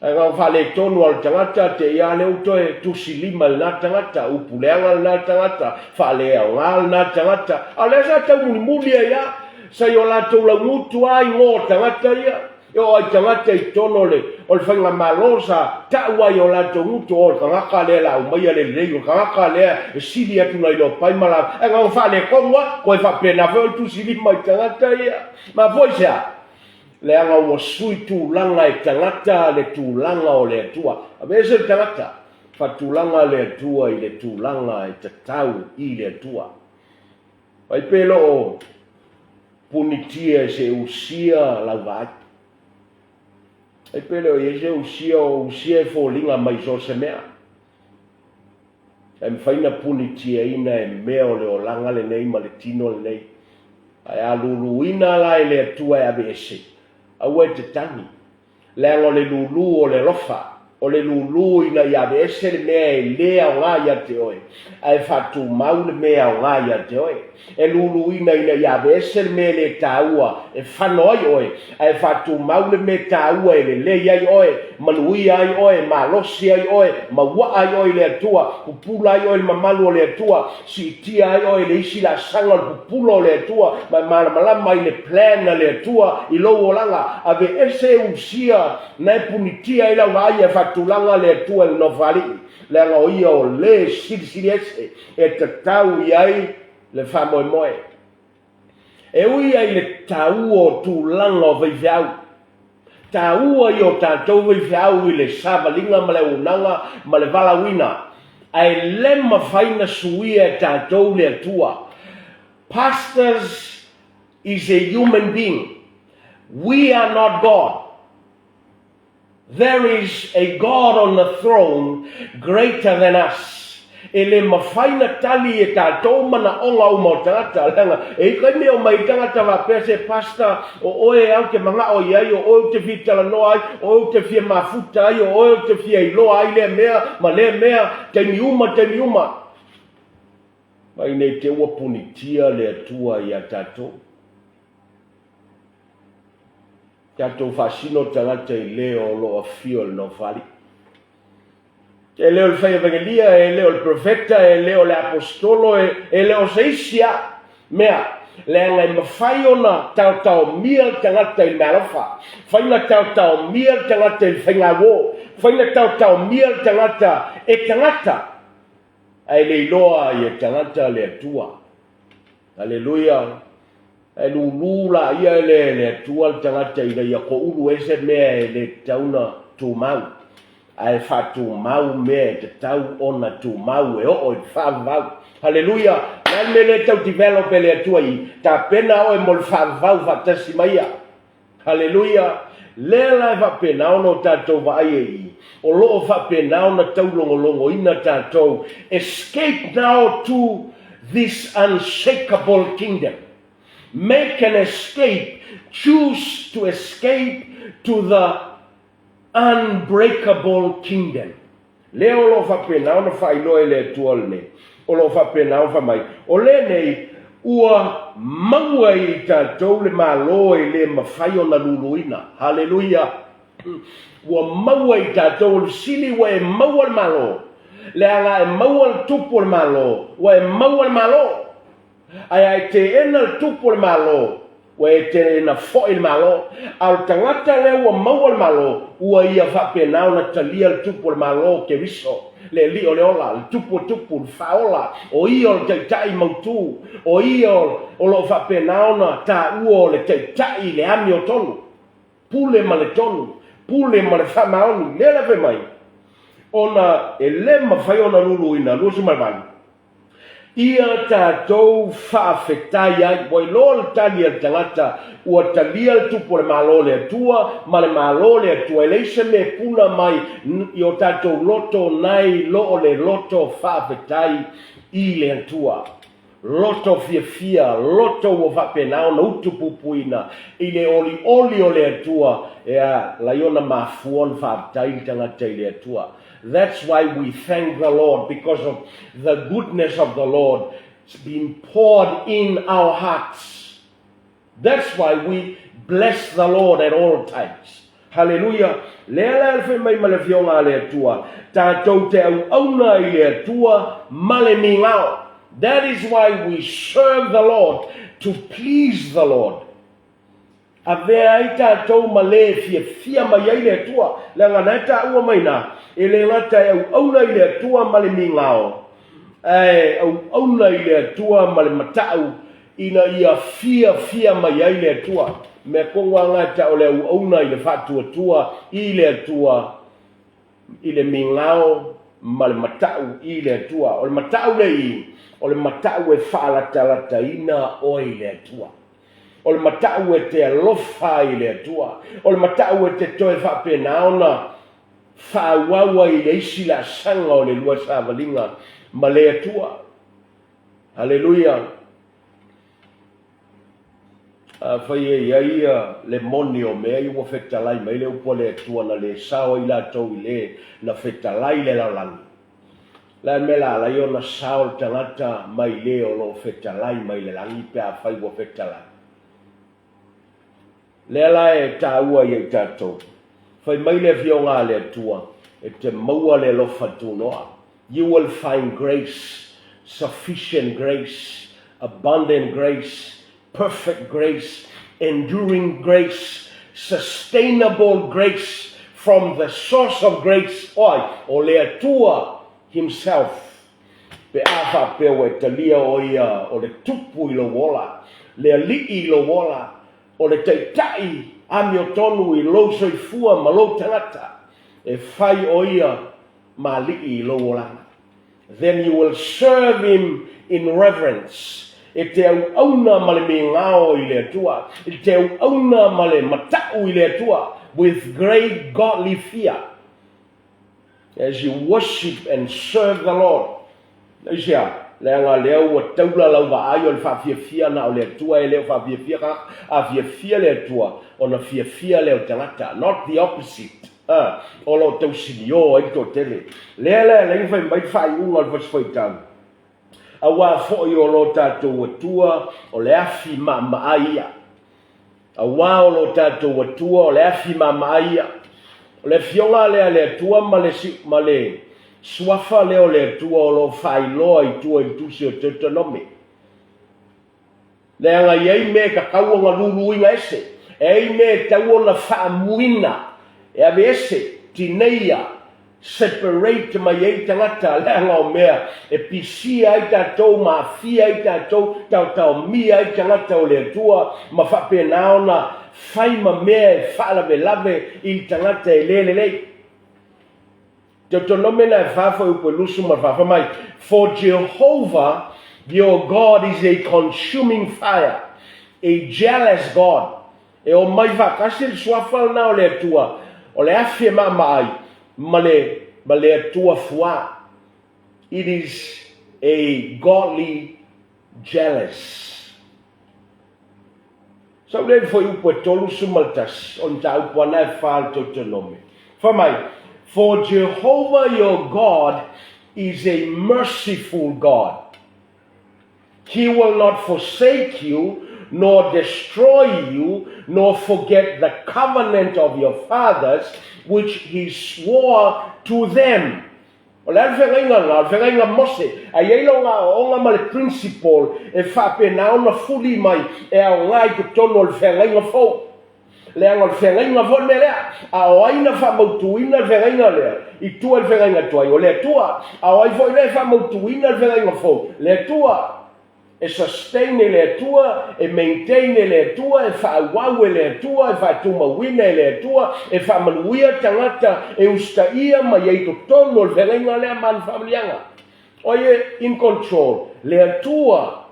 Ai ngā whale tonu al tangata te ia leo toe tusilima nā tangata, upuleanga nā tangata, whale au ngā nā tangata. A lea sa tau muli ia, sa yo la tau la ngutu ai ngō tangata ia. Yo ai tangata i tono le, o le whainga malosa, taua yo la tau ngutu o le kangaka lea la umaia le lei, o kangaka lea e sili atu na ilo paimala. Ai ngā whale kongwa, koe whapena whao tusilima i tangata ia. Ma voisea. Le anga ua sui tūlanga e tangata le tūlanga o le atua. A vese le tangata, wha tūlanga le atua i le tūlanga e tatau i le atua. Pai pelo o punitia se usia lau vai. Pai pelo e se usia e fōlinga mai so se mea. E mwhaina punitia ina e mea o le o langa le nei ma le tino le nei. ai aluluina la le tua ya bese au te tani le ngole lulu o le lofa o le lulu ina ya bese le mea le au nga ya te oe ai fatu mau le mea au nga ya te oe e lulu ina ya bese le mea le taua e fanoi oe ai fatu mau le mea taua e le ai oe manui ai oe malosi ai oe maua ai oe le tua pupula ai oe mamalu o le tua si tia ai oe le isi la sanga le pupula o le tua ma malama i le plan na le tua i lo olanga ave ese usia na punitia ila ngai e fatulanga le tua i no vali le ngo ia o le sili ese e te tau iai le famo moe e ui ai le tau o tulanga o veiau taua i o tātou veiau i le savalinga ma le unanga ma le valawina ai le mawhaina suia e tātou le atua. Pastors is a human being. We are not God. There is a God on the throne greater than us. E le mawhaina tali e tātou mana onga umau tangata langa. E kai mea mai tangata wa pese pasta o oe au ke manga o iai o oe te fitala no ai, o oe te fia mafuta ai, o oe te fia iloa ai le mea, ma le mea, te niuma. Mai nei te ua punitia le atua i a tātou. Tātou fasino tangata i leo lo a fio le no fali. E leo le fai evangelia, e leo le profeta, e leo le apostolo, e leo seisia. Mea, le anga i mawhai ona tau mia tangata i mealofa. Whaina tau mia tangata i whaingawo. Whaina tau mia tangata e tangata. Ai le iloa i e tangata le atua. Aleluia. E lulula ia le atua le tangata i le ia ko ulu ese mea e le tauna tu mau. Ai fatu mau me te tau ona tu mau e o whavau. Hallelujah. Nai me le tau develop le atua i. Ta pena o e mol whavau vatasi maia. Hallelujah. Lela e whapena ono tātou wa ai i. O loo whapena ona tau longo ina tātou. Escape now to this unshakable kingdom. Make an escape. Choose to escape to the unbreakable kingdom. Leo lo fa pena ona fa ilo ele tuolne. O lo fa pena o fa mai. O le nei ua maua i tātou le malo i le mawhai o na luluina. Hallelujah. Ua maua i tātou le sili wa e maua le malo. Le anga e maua le tupu le malo. Wa e maua le malo. Ai te ena le tupu le malo. Wa e te na fo il malo al tangata le ua maua le malo ua ia whapena o na talia le tupu le malo ke riso le li o le ola le tupu le faola o ia o le teitai mautu o ia o lo whapena o na ta ua o le teitai le ami o tonu pule ma le tonu pule ma le whamaoni le lawe mai ona e le mawhai o na luluina lusu malvani ia tātou whaafetai ai, boi lo le tali al tangata, ua talia le tupu le malo le atua, ma le malo le atua, eleisa me puna mai, i o tātou loto nai, lo le loto whaafetai i le atua. Loto fia, loto o whapenao na utupupuina, i le oli o le atua, ea la iona mafuon whaafetai tangata i le atua. That's why we thank the Lord, because of the goodness of the Lord being poured in our hearts. That's why we bless the Lord at all times. Hallelujah. Lea alfe mai malefionga le atua. Tātou te au auna i le atua male mingao. That is why we serve the Lord, to please the Lord. Avea ai tātou male fia mai ai le atua. Langa nata ua maina. E le ngata e au auna i le atua male mingao. Au auna i le atua male matau. Ina ia fia mai ai le atua. Me konga ngata o le au auna i le fatua tua. I le atua. I le mingao male matau i le atua. O le matau le i. O le matau e whaalata ina o i le atua. O le matau e te alofa i le atua. O le matau e te toe whapena ona. Whaawawa i le isi la sanga o le lua sāwalinga ma le atua. Hallelujah. Fai ia le moni o mea i wa fetalai mai le upo le tua na le sao i la tau i le na fetalai le lalangi. La mela la yo na sao tangata mai le o lo fetalai mai le langi pe a fai wa fetalai. Le la e ta ua i e tatou. Fai mai le fionga le tua e te maua le lo fatunoa. You will find grace, sufficient grace, abundant grace, perfect grace, enduring grace, sustainable grace from the source of grace, o le atua himself. Pe afa pe o e talia o ia o le tupu i lo wola, le ali i lo wola, o le teitai ami o tonu i lo soifua ma lo tangata, e fai o ia ma li i lo wola. Then you will serve him in reverence. E te auna ma le mingao i le atua. E te auna ma le matau i le atua. With great godly fear. As you worship and serve the Lord. Isia, leanga leo wa taula lau wa ayo le whawhiawhia na o le atua e leo whawhiawhia ka. A whiawhia le atua. O na whiawhia leo tangata. Not the opposite. O lo tau sinio e to tele. Lea whai mai whai unga le whai tau. Awa fo i o lo tātou atua o le afi maaia. Awa o lo tātou atua o le afi maaia. O le fionga lea le atua ma le suafa leo le atua o lo whailoa i tua i tusi o Deuteronomy. Le anga iei me ka kaua luluinga ese. Ei me tau na whaamuina. E ave ese tineia. Separate mai ei tangata leanga o mea e pisia ai tātou ma fia ai tātou tau mia ai tangata o le atua ma whapena ona whai ma mea e whalawe i tangata e lelelei. Te tonomena e whawha upo lusu ma whawha mai. For Jehovah your God is a consuming fire, a jealous God. E o mai whakasir suafal na o le atua o le awhia mai Male atua fua. It is a godly jealous. So then for you put tolu sumaltas on ta upana fal Deuteronomy. For Jehovah your God is a merciful God. He will not forsake you, nor destroy you, nor forget the covenant of your fathers, which he swore to them. O le alwhenga mose, a yeilo ngā o ngā male principle, e whapena ona fuli mai, e au ngai ku tono alwhenga fau. Le anga alwhenga fau me lea, a o aina whamautuina alwhenga lea, i tua alwhenga tuai, o le tua, a o ai fo le whamautuina alwhenga fau, le tua, e sustain le atua, e maintain le atua, e whaawau le atua, e whaatumawina le atua, e whaamanuia tangata, e ustaia ma iei tono le whenga lea man whamalianga. Oye, in control. Le atua,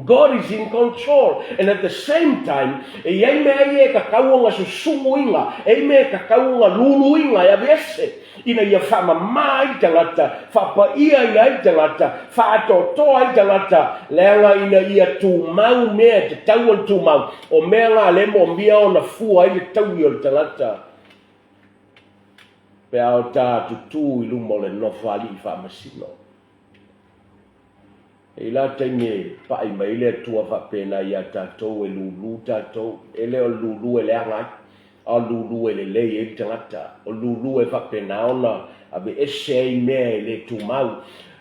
God is in control. And at the same time, e iei mea ie kakaua susumuinga, e mea kakaua luluinga, e avese. Ina ia whama mai tangata, whapa ia i tangata, whaatotoa i tangata, leanga ina ia tūmau mea te tauan tūmau, o mea ngā lemo mia o na fua i le taui o le tangata. Pea o tā tutu i lumo le nofali i whamasino. E la teime pai mai le tua whapena i a tātou e lulu tātou, e leo lulu e leangai. A lulu e le lei e tangata, o lulu e whapena ona, ave ese ei mea e le tūmau,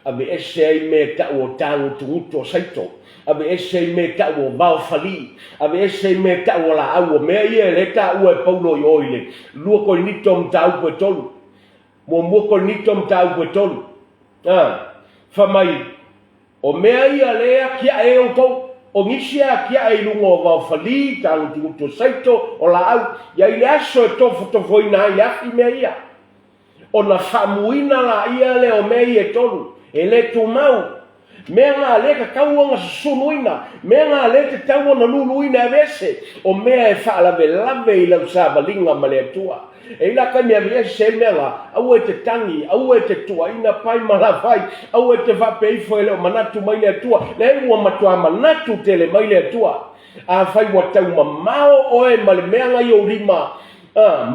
ave ese ei mea tau o tāngu tunguto saito, ave ese ei mea tau o baofali, ave ese ei mea tau o la au o mea ia le tau e paulo i oile, lua ko nito mtau koe tolu, mua ko nito mtau koe tolu, whamai, o mea ia lea kia e o tau, o ngisia kia e lungo wa fali tang tu saito o la au ya ile aso e tofo ina ile afi me ia o na famuina la ia le o me e tolu e le tu mau me nga le ka kaua sunuina me nga le te tau na luluina vese o me e fa la lave i la sabalinga male tua e la ka me via se me la au e te tangi au e te tua ina pai mala vai au e te va pei fo le manatu mai le tua le ua matua manatu tele mai le tua a fai wa tau mamao oe ma le mea ngai o rima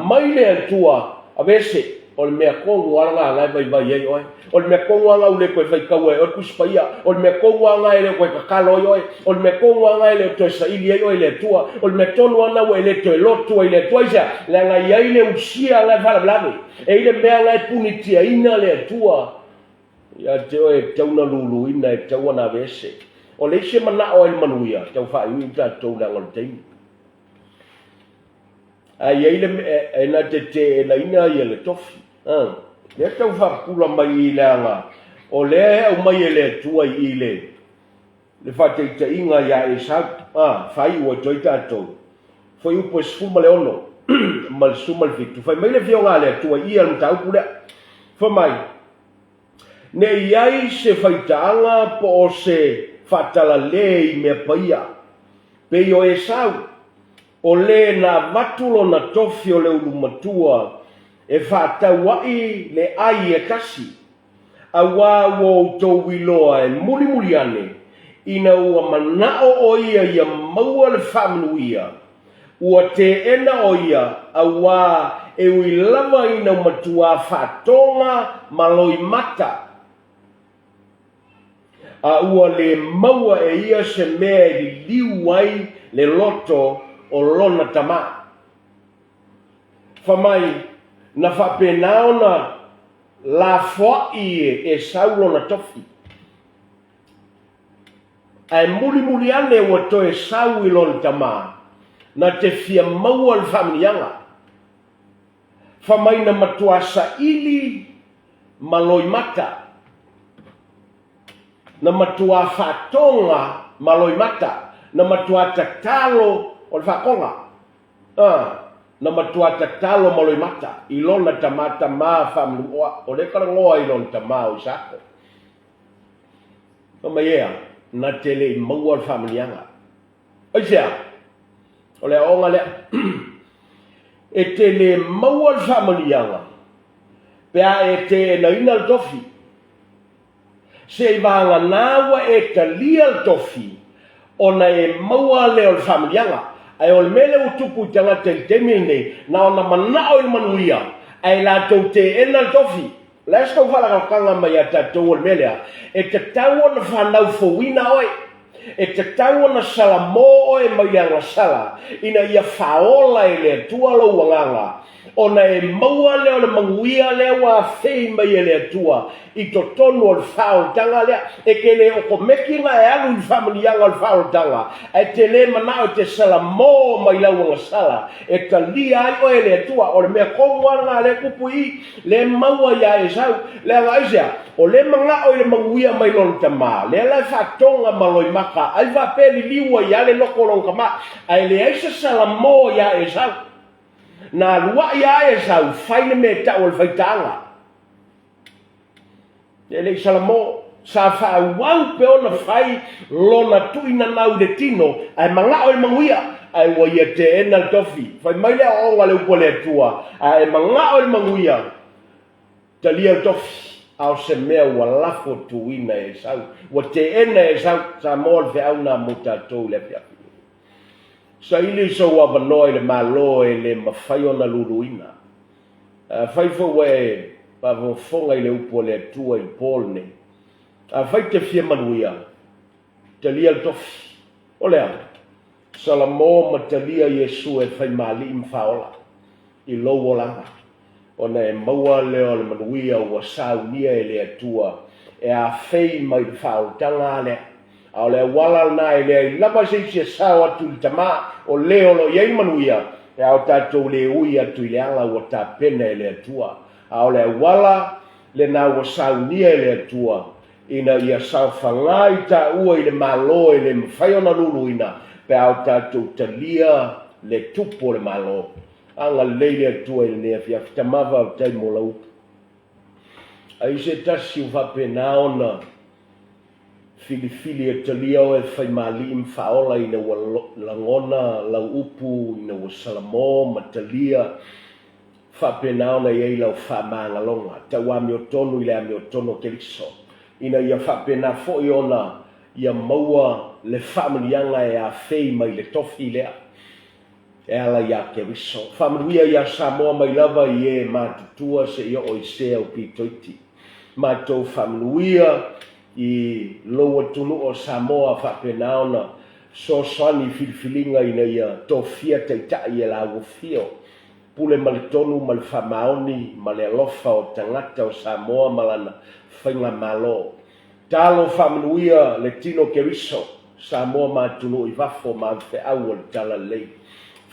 mai le atua a vese o le mea kongu anga ngai vai vai ai oe o le mea kongu anga ule koe vai kau e o le kuspaia o le mea kongu anga ele koe kakalo oe o le mea kongu anga ele toe sa ili ai oe le atua o le mea tonu ana ua ele toe lotu ai le atua isa le anga iai le usia ngai valavalave e ile mea ngai punitia ina le atua ia te oe tauna lulu ina e taua vese o le ise mana o le manuia tau fa ui tatou le angol teimi ai ai le e na te la ina ia le tofi le tau fa pula mai le anga o le au mai le tua i le fa te inga ia e sa fai o toi tatou foi u pues fuma le ono mal suma le fitu fai mai le fionga le tua ia le tau pula fa mai ne iai se faitaanga po o se fatala lei me paia pe yo e sau o le na matulo na tofi o le ulumatua e fatawai le ai e kasi awa wo to wiloa e muli muli ane ina ua manao o ia maua le whamanuia ua te ena o ia awa e ui lava ina matua fatonga maloi mata a ua le maua e ia se mea e li liu ai le loto o lona tama. Famai na whapenao na la fo'i e saulo na tofi. Ai muli ane ua to e sau i lona tama na te fia maua le whamnianga. Famai na matua sa ili maloi mata. Na matua fatonga maloi mata, na matua tatalo o le whakonga. Na matua tatalo maloi mata, i lona tamata maa whamlua, o le karangoa i lona tamaa o isako. Kama ia, na tele i maua le whamlianga. Oisea, o le onga le, e tele maua le whamlianga, pea e te na ina le tofi, se vanga nawa e talia le tofi ona e maua le o le whamlianga ai o le mele utupu tanga te temine na ona manao i manuia ai la tau te ena le tofi la esko whala kanga mai a tatou o le melea e te tau ona whanau fowina oe e te tau ona salamo oe mai anga sala ina ia faola e le tua lo wanganga ona e maua leo le manguia leo a fei mai e le atua i to tonu o le whaotanga lea e ke le oko meki nga e alu i whamanianga o le whaotanga e te le manao te salamo mai lau anga sala e ka lia ai o e le atua o le mea konguanga le kupu i le maua ia e sau le anga isea o le manga o le manguia mai lon tama le la whatonga maloi maka ai va peli liua ia le loko lon kama ai le aisa salamo ia e sau na lua ia e sau faile me ta o le faitanga le salamo sa fa wau pe ona fai lona tuina nau de tino ai manga o le manguia ai wa ia te ena tofi fai mai le o ngale upo le tua ai manga o le manguia talia tofi au se mea ua lafo tuina e sau wa te ena e sau sa mol fe au na mutatou le pia sa ili so wa vanoi le malo e le mafai ona luluina fai fo we pa vo fonga ile upo le tua i polne fai te fia manuia talia tofi olea salamo matalia Yesu e fai mali mfaola i lowo langa ona e maua leo le manuia ua saunia e le atua e a fei mai le whaotanga le au le wala na e le lama se se sao atu i tama o leo lo iei manuia e au tatou le ui atu i le anga ua ta pena e le atua au le wala le na ua saunia e le atua ina ia sao whangai ta ua i le malo e le mwhai ona luluina pe au tatou talia le tupo le malo anga leile atua i le nea fia fitamava au tai mo lau ai se tasi u vapena ona fili e talia o e fai mali mfaola ina ua langona lau upu ina ua salamo matalia whapena ona iei lau whamangalonga tau ame o tonu i le ame o tono keliso ina ia whapena fo i ona ia maua le whamanianga e a whei mai le tofi lea. E ala ia Keriso. Whamanuia ia Samoa mai lava i e mātutua se ia o i sea o pitoiti. Mātou whamanuia i loa tunu o Samoa whapenaona so soani filifilinga ina ia tofia teitai e la wofio. Pule malitonu mal whamaoni male alofa o tangata o Samoa malana whainga malo. Talo whamanuia le tino Keriso. Samoa mātunu i wafo mawhi au al tala lei.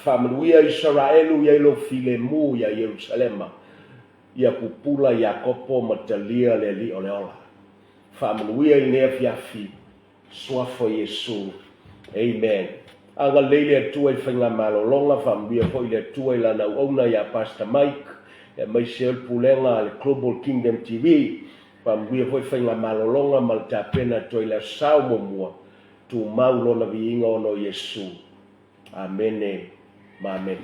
Whamanuia Israelu ia ilo filemu ia Yerusalema. Ia pupula Iakopo matalia le li o le ola. Whamanuia i nea fiafi. Suafo Yesu. Amen. Anga leile atua i whainga malolonga. Whamanuia po i le atua i lana uauna ia Pastor Mike. E mai se pulenga le Global Kingdom TV. Whamanuia po i whainga malolonga maltapena to i la sao momua. Tu maulona vi inga ono Yesu. Amen. Amen.